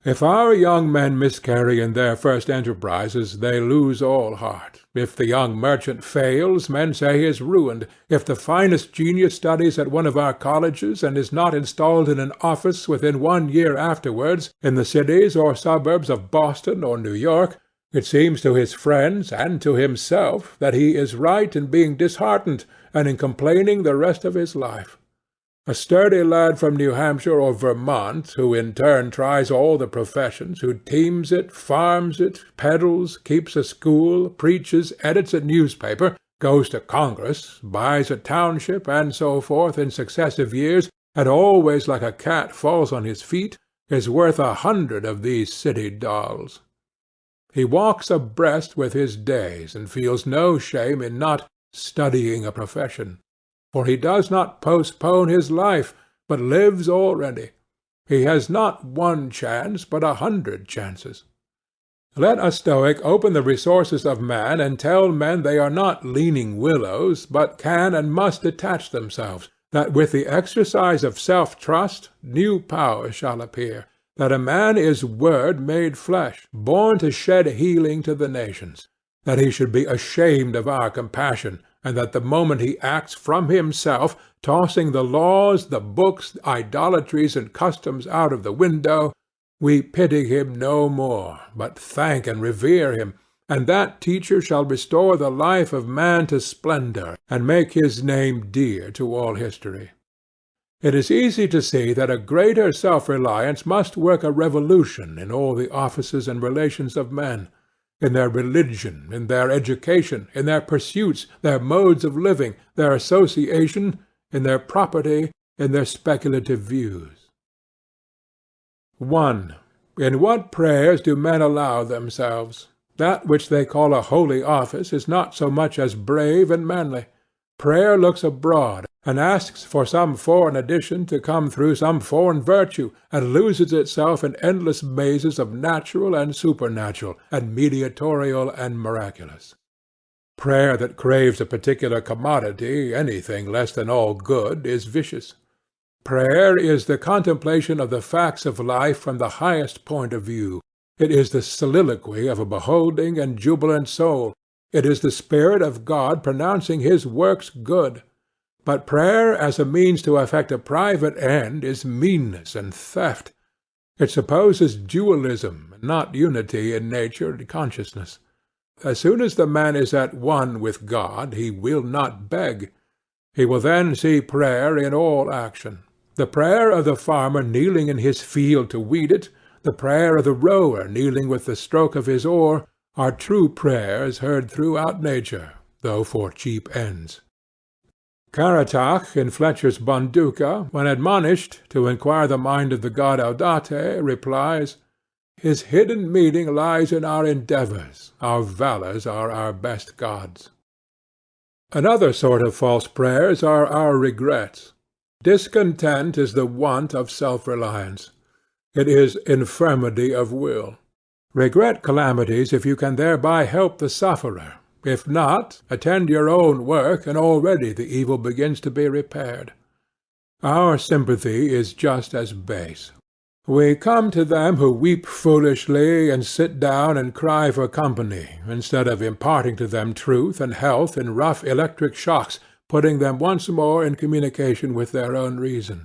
If our young men miscarry in their first enterprises, they lose all heart. If the young merchant fails, men say he is ruined. If the finest genius studies at one of our colleges, and is not installed in an office within 1 year afterwards, in the cities or suburbs of Boston or New York, it seems to his friends and to himself that he is right in being disheartened, and in complaining the rest of his life. A sturdy lad from New Hampshire or Vermont, who in turn tries all the professions, who teams it, farms it, peddles, keeps a school, preaches, edits a newspaper, goes to Congress, buys a township, and so forth in successive years, and always like a cat falls on his feet, is worth 100 of these city dolls. He walks abreast with his days, and feels no shame in not studying a profession. For he does not postpone his life, but lives already. He has not 1 chance, but 100 chances. Let a Stoic open the resources of man and tell men they are not leaning willows, but can and must detach themselves, that with the exercise of self-trust new power shall appear, that a man is Word made flesh, born to shed healing to the nations, that he should be ashamed of our compassion, and that the moment he acts from himself, tossing the laws, the books, idolatries, and customs out of the window, we pity him no more, but thank and revere him, and that teacher shall restore the life of man to splendor, and make his name dear to all history. It is easy to see that a greater self-reliance must work a revolution in all the offices and relations of men, in their religion, in their education, in their pursuits, their modes of living, their association, in their property, in their speculative views. 1. In what prayers do men allow themselves? That which they call a holy office is not so much as brave and manly. Prayer looks abroad, and asks for some foreign addition to come through some foreign virtue, and loses itself in endless mazes of natural and supernatural, and mediatorial and miraculous. Prayer that craves a particular commodity, anything less than all good, is vicious. Prayer is the contemplation of the facts of life from the highest point of view. It is the soliloquy of a beholding and jubilant soul. It is the Spirit of God pronouncing his works good. But prayer as a means to effect a private end is meanness and theft. It supposes dualism, not unity in nature and consciousness. As soon as the man is at one with God, he will not beg. He will then see prayer in all action. The prayer of the farmer kneeling in his field to weed it, the prayer of the rower kneeling with the stroke of his oar, are true prayers heard throughout nature, though for cheap ends. Caratach, in Fletcher's Bonduca, when admonished to inquire the mind of the god Audate, replies, "His hidden meaning lies in our endeavours. Our valours are our best gods." Another sort of false prayers are our regrets. Discontent is the want of self-reliance. It is infirmity of will. Regret calamities if you can thereby help the sufferer. If not, attend your own work, and already the evil begins to be repaired. Our sympathy is just as base. We come to them who weep foolishly and sit down and cry for company, instead of imparting to them truth and health in rough electric shocks, putting them once more in communication with their own reason.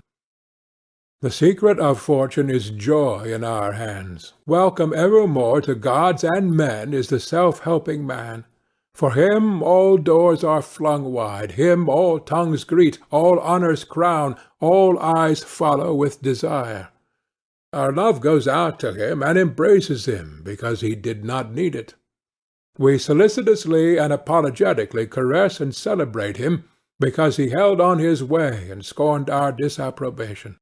The secret of fortune is joy in our hands. Welcome evermore to gods and men is the self-helping man. For him all doors are flung wide, him all tongues greet, all honours crown, all eyes follow with desire. Our love goes out to him and embraces him, because he did not need it. We solicitously and apologetically caress and celebrate him, because he held on his way and scorned our disapprobation.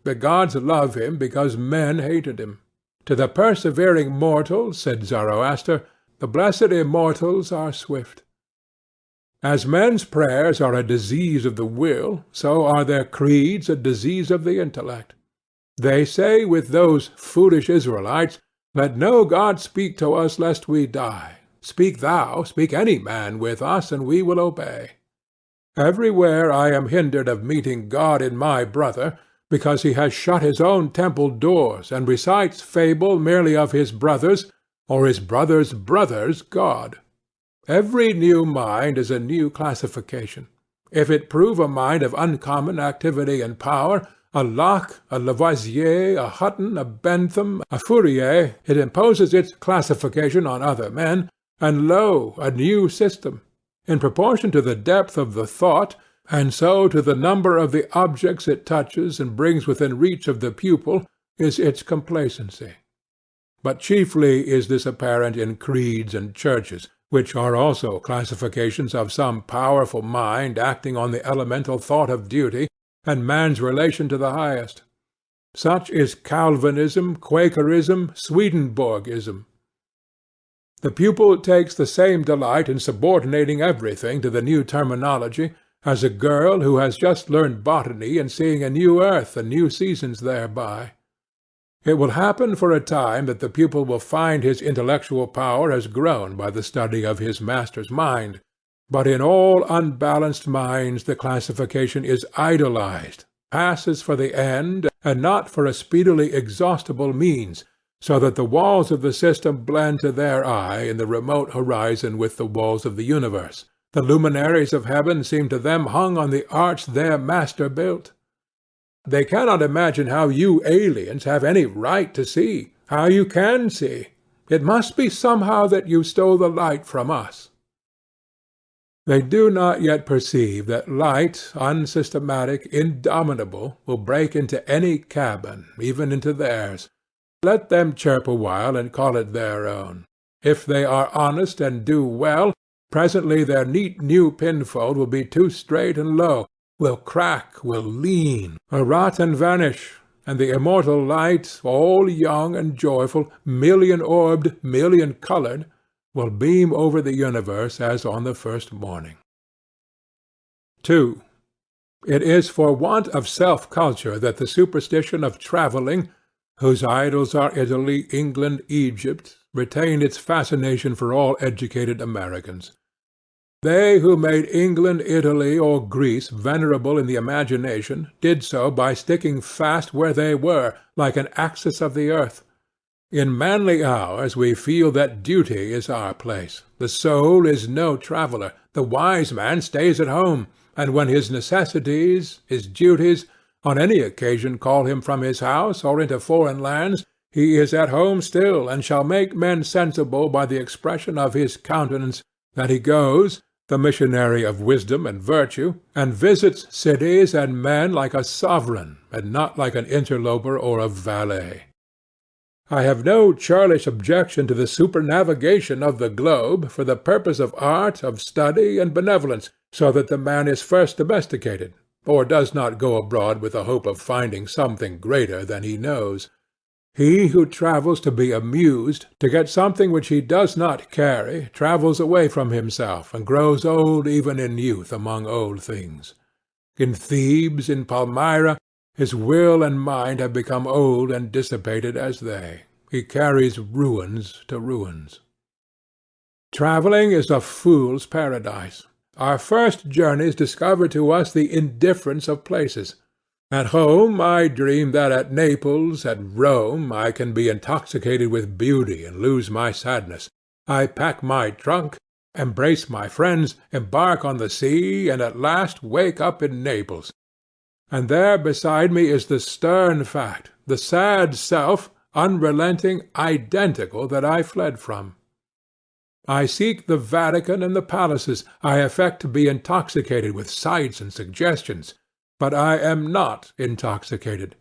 The gods love him because men hated him. To the persevering mortal, said Zoroaster, the blessed immortals are swift. As men's prayers are a disease of the will, so are their creeds a disease of the intellect. They say with those foolish Israelites, "Let no god speak to us lest we die. Speak thou, speak any man with us, and we will obey." Everywhere I am hindered of meeting God in my brother, because he has shut his own temple doors, and recites fable merely of his brother's, or his brother's brother's God. Every new mind is a new classification. If it prove a mind of uncommon activity and power, a Locke, a Lavoisier, a Hutton, a Bentham, a Fourier, it imposes its classification on other men, and lo, a new system. In proportion to the depth of the thought, and so to the number of the objects it touches and brings within reach of the pupil, is its complacency. But chiefly is this apparent in creeds and churches, which are also classifications of some powerful mind acting on the elemental thought of duty, and man's relation to the highest. Such is Calvinism, Quakerism, Swedenborgism. The pupil takes the same delight in subordinating everything to the new terminology, as a girl who has just learned botany and seeing a new earth and new seasons thereby. It will happen for a time that the pupil will find his intellectual power has grown by the study of his master's mind, but in all unbalanced minds the classification is idolized, passes for the end, and not for a speedily exhaustible means, so that the walls of the system blend to their eye in the remote horizon with the walls of the universe. The luminaries of heaven seem to them hung on the arch their master built. They cannot imagine how you aliens have any right to see, how you can see. It must be somehow that you stole the light from us. They do not yet perceive that light, unsystematic, indomitable, will break into any cabin, even into theirs. Let them chirp a while and call it their own. If they are honest and do well, presently their neat new pinfold will be too straight and low, will crack, will lean, will rot and vanish, and the immortal light, all young and joyful, million-orbed, million-coloured, will beam over the universe as on the first morning. 2. It is for want of self-culture that the superstition of travelling, whose idols are Italy, England, Egypt, retained its fascination for all educated Americans. They who made England, Italy, or Greece venerable in the imagination did so by sticking fast where they were, like an axis of the earth. In manly hours we feel that duty is our place. The soul is no traveller. The wise man stays at home, and when his necessities, his duties, on any occasion call him from his house or into foreign lands, he is at home still, and shall make men sensible by the expression of his countenance that he goes, the missionary of wisdom and virtue, and visits cities and men like a sovereign, and not like an interloper or a valet. I have no churlish objection to the supernavigation of the globe for the purpose of art, of study, and benevolence, so that the man is first domesticated, or does not go abroad with the hope of finding something greater than he knows. He who travels to be amused, to get something which he does not carry, travels away from himself, and grows old even in youth among old things. In Thebes, in Palmyra, his will and mind have become old and dissipated as they. He carries ruins to ruins. Travelling is a fool's paradise. Our first journeys discover to us the indifference of places. At home I dream that at Naples, at Rome, I can be intoxicated with beauty and lose my sadness. I pack my trunk, embrace my friends, embark on the sea, and at last wake up in Naples. And there beside me is the stern fact, the sad self, unrelenting, identical, that I fled from. I seek the Vatican and the palaces, I affect to be intoxicated with sights and suggestions, but I am not intoxicated.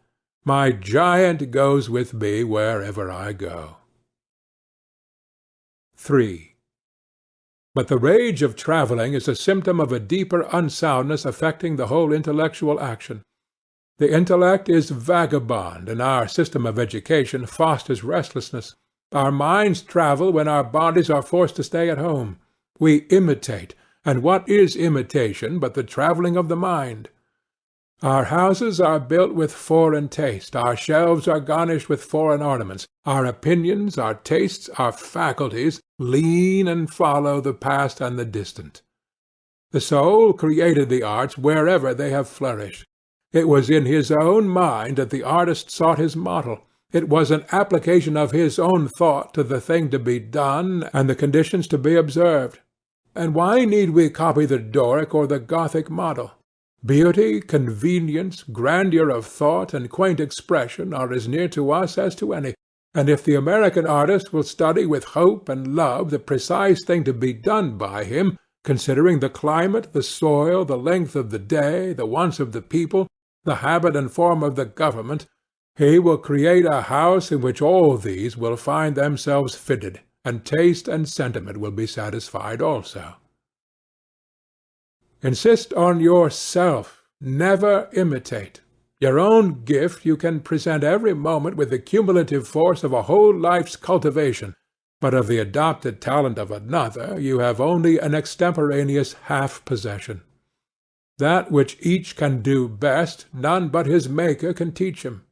My giant goes with me wherever I go. 3. But the rage of travelling is a symptom of a deeper unsoundness affecting the whole intellectual action. The intellect is vagabond, and our system of education fosters restlessness. Our minds travel when our bodies are forced to stay at home. We imitate, and what is imitation but the travelling of the mind? Our houses are built with foreign taste, our shelves are garnished with foreign ornaments, our opinions, our tastes, our faculties lean and follow the past and the distant. The soul created the arts wherever they have flourished. It was in his own mind that the artist sought his model. It was an application of his own thought to the thing to be done and the conditions to be observed. And why need we copy the Doric or the Gothic model? Beauty, convenience, grandeur of thought, and quaint expression are as near to us as to any, and if the American artist will study with hope and love the precise thing to be done by him, considering the climate, the soil, the length of the day, the wants of the people, the habit and form of the government, he will create a house in which all these will find themselves fitted, and taste and sentiment will be satisfied also. Insist on yourself. Never imitate. Your own gift you can present every moment with the cumulative force of a whole life's cultivation, but of the adopted talent of another you have only an extemporaneous half-possession. That which each can do best, none but his Maker can teach him.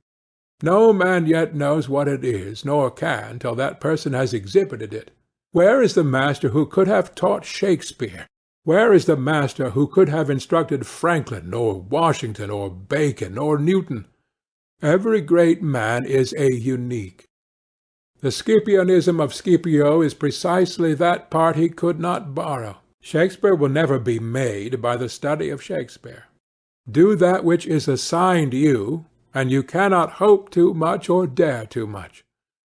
No man yet knows what it is, nor can, till that person has exhibited it. Where is the master who could have taught Shakespeare? Where is the master who could have instructed Franklin, or Washington, or Bacon, or Newton? Every great man is a unique. The Scipionism of Scipio is precisely that part he could not borrow. Shakespeare will never be made by the study of Shakespeare. Do that which is assigned you, and you cannot hope too much or dare too much.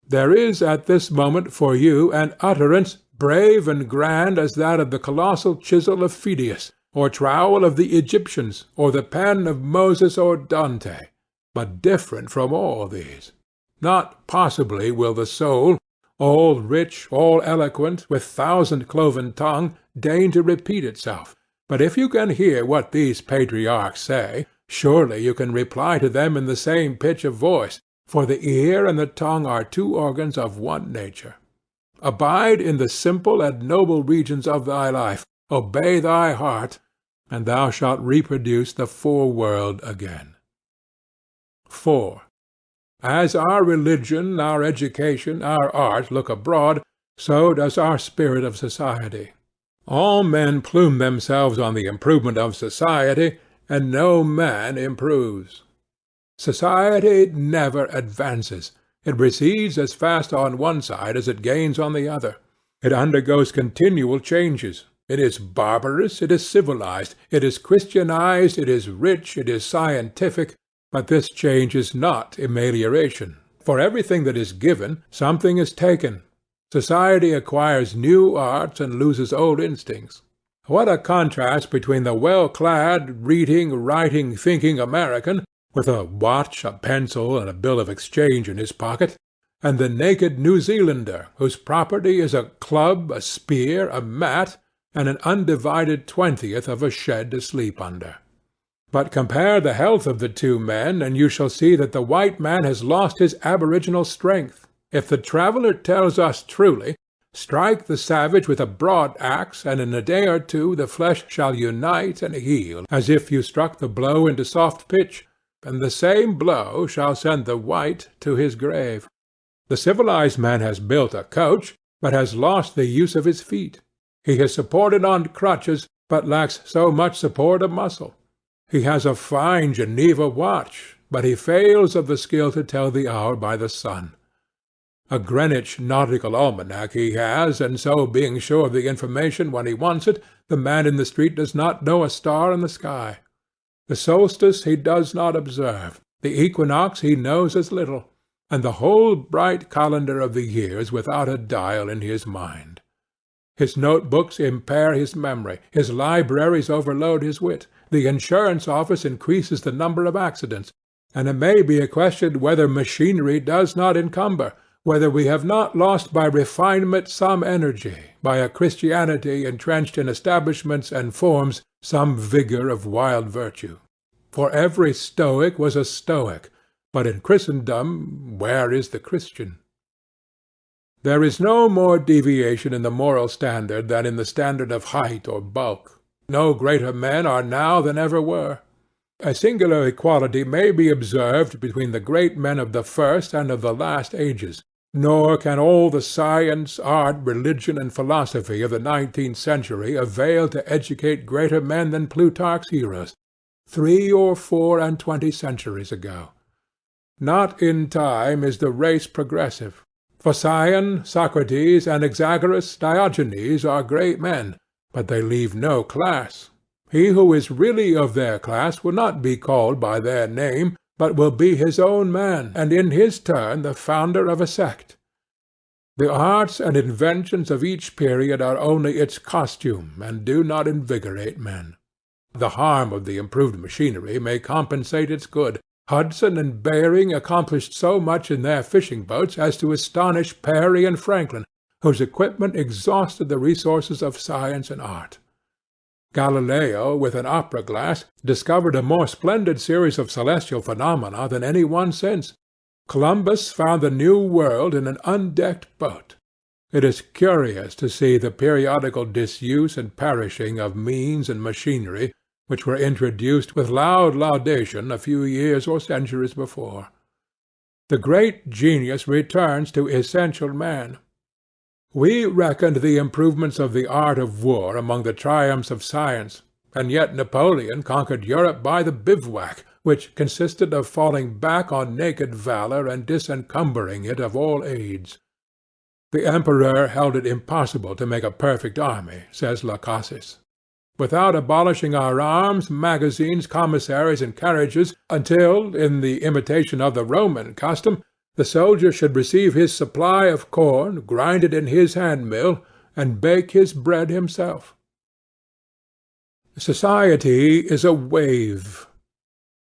There is at this moment for you an utterance brave and grand as that of the colossal chisel of Phidias, or trowel of the Egyptians, or the pen of Moses or Dante, but different from all these. Not possibly will the soul, all rich, all eloquent, with thousand-cloven tongue, deign to repeat itself, but if you can hear what these patriarchs say, surely you can reply to them in the same pitch of voice, for the ear and the tongue are two organs of one nature. Abide in the simple and noble regions of thy life, obey thy heart, and thou shalt reproduce the foreworld again. 4. As our religion, our education, our art look abroad, so does our spirit of society. All men plume themselves on the improvement of society, and no man improves. Society never advances. It recedes as fast on one side as it gains on the other. It undergoes continual changes. It is barbarous, it is civilized, it is Christianized, it is rich, it is scientific, but this change is not amelioration. For everything that is given, something is taken. Society acquires new arts and loses old instincts. What a contrast between the well-clad, reading, writing, thinking American, with a watch, a pencil, and a bill of exchange in his pocket, and the naked New Zealander, whose property is a club, a spear, a mat, and an undivided 20th of a shed to sleep under. But compare the health of the two men, and you shall see that the white man has lost his aboriginal strength. If the traveller tells us truly, strike the savage with a broad axe, and in a day or two the flesh shall unite and heal, as if you struck the blow into soft pitch, and the same blow shall send the white to his grave. The civilized man has built a coach, but has lost the use of his feet. He is supported on crutches, but lacks so much support of muscle. He has a fine Geneva watch, but he fails of the skill to tell the hour by the sun. A Greenwich nautical almanac he has, and so being sure of the information when he wants it, the man in the street does not know a star in the sky. The solstice he does not observe, the equinox he knows as little, and the whole bright calendar of the years without a dial in his mind. His notebooks impair his memory, his libraries overload his wit, the insurance office increases the number of accidents, and it may be a question whether machinery does not encumber, whether we have not lost by refinement some energy, by a Christianity entrenched in establishments and forms some vigor of wild virtue. For every Stoic was a Stoic, but in Christendom where is the Christian? There is no more deviation in the moral standard than in the standard of height or bulk. No greater men are now than ever were. A singular equality may be observed between the great men of the first and of the last ages, nor can all the science, art, religion, and philosophy of the 19th century avail to educate greater men than Plutarch's heroes, 3 or 24 centuries ago. Not in time is the race progressive. Phocion, Socrates, Anaxagoras, Diogenes are great men, but they leave no class. He who is really of their class will not be called by their name, but will be his own man, and in his turn the founder of a sect. The arts and inventions of each period are only its costume, and do not invigorate men. The harm of the improved machinery may compensate its good. Hudson and Bering accomplished so much in their fishing boats as to astonish Parry and Franklin, whose equipment exhausted the resources of science and art. Galileo, with an opera glass, discovered a more splendid series of celestial phenomena than any one since. Columbus found the New World in an undecked boat. It is curious to see the periodical disuse and perishing of means and machinery, which were introduced with loud laudation a few years or centuries before. The great genius returns to essential man. We reckoned the improvements of the art of war among the triumphs of science, and yet Napoleon conquered Europe by the bivouac, which consisted of falling back on naked valor and disencumbering it of all aids. The emperor held it impossible to make a perfect army, says Lacasis. Without abolishing our arms, magazines, commissaries, and carriages, until, in the imitation of the Roman custom, the soldier should receive his supply of corn, grind it in his hand-mill, and bake his bread himself. Society is a wave.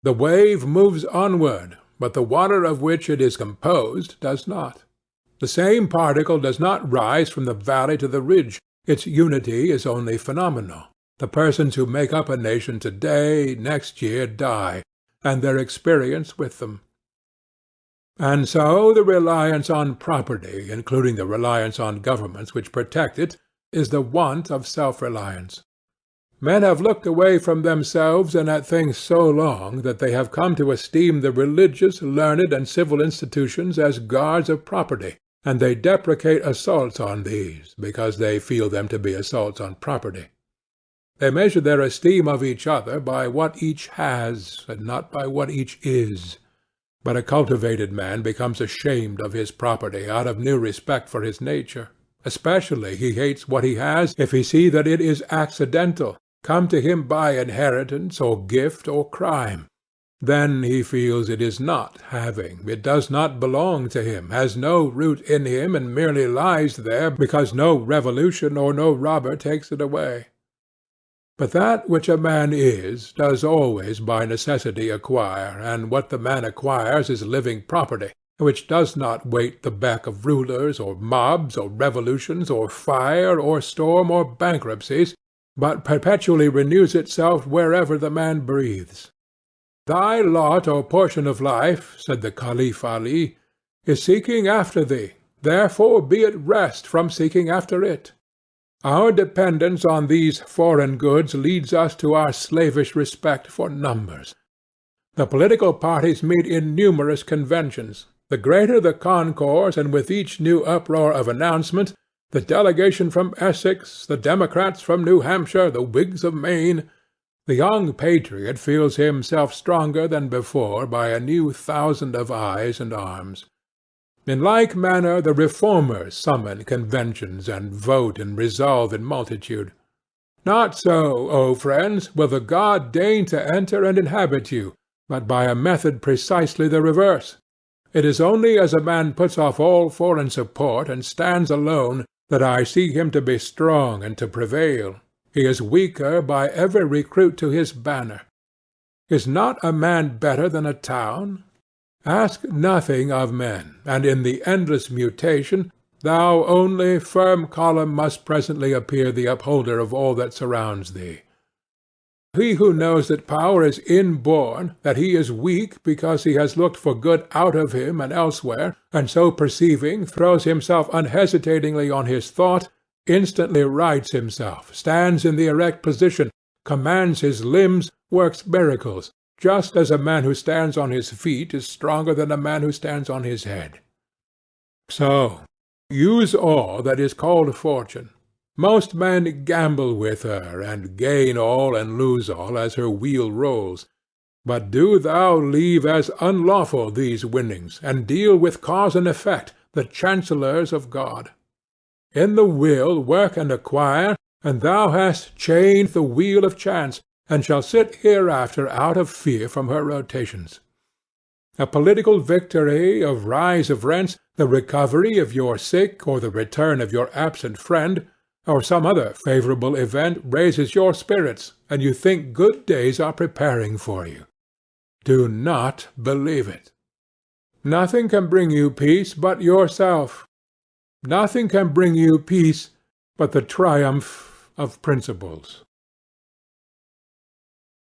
The wave moves onward, but the water of which it is composed does not. The same particle does not rise from the valley to the ridge. Its unity is only phenomenal. The persons who make up a nation today, next year, die, and their experience with them. And so the reliance on property, including the reliance on governments which protect it, is the want of self-reliance. Men have looked away from themselves and at things so long that they have come to esteem the religious, learned, and civil institutions as guards of property, and they deprecate assaults on these, because they feel them to be assaults on property. They measure their esteem of each other by what each has, and not by what each is. But a cultivated man becomes ashamed of his property out of new respect for his nature. Especially he hates what he has if he see that it is accidental, come to him by inheritance, or gift, or crime. Then he feels it is not having, it does not belong to him, has no root in him, and merely lies there because no revolution or no robber takes it away. But that which a man is does always by necessity acquire, and what the man acquires is living property, which does not wait the beck of rulers, or mobs, or revolutions, or fire, or storm, or bankruptcies, but perpetually renews itself wherever the man breathes. Thy lot or portion of life, said the Caliph Ali, is seeking after thee, therefore be at rest from seeking after it. Our dependence on these foreign goods leads us to our slavish respect for numbers. The political parties meet in numerous conventions. The greater the concourse, and with each new uproar of announcement, the delegation from Essex, the Democrats from New Hampshire, the Whigs of Maine, the young patriot feels himself stronger than before by a new thousand of eyes and arms. In like manner the reformers summon conventions, and vote and resolve in multitude. Not so, O friends, will the god deign to enter and inhabit you, but by a method precisely the reverse. It is only as a man puts off all foreign support and stands alone that I see him to be strong and to prevail. He is weaker by every recruit to his banner. Is not a man better than a town? Ask nothing of men, and in the endless mutation, thou only, firm column, must presently appear the upholder of all that surrounds thee. He who knows that power is inborn, that he is weak because he has looked for good out of him and elsewhere, and so perceiving throws himself unhesitatingly on his thought, instantly rights himself, stands in the erect position, commands his limbs, works miracles, just as a man who stands on his feet is stronger than a man who stands on his head. So, use all that is called fortune. Most men gamble with her, and gain all and lose all as her wheel rolls. But do thou leave as unlawful these winnings, and deal with cause and effect, the chancellors of God. In the will work and acquire, and thou hast chained the wheel of chance, and shall sit hereafter out of fear from her rotations. A political victory, a rise of rents, the recovery of your sick, or the return of your absent friend, or some other favorable event raises your spirits, and you think good days are preparing for you. Do not believe it. Nothing can bring you peace but yourself. Nothing can bring you peace but the triumph of principles.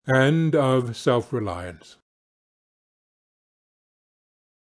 End of Self-Reliance.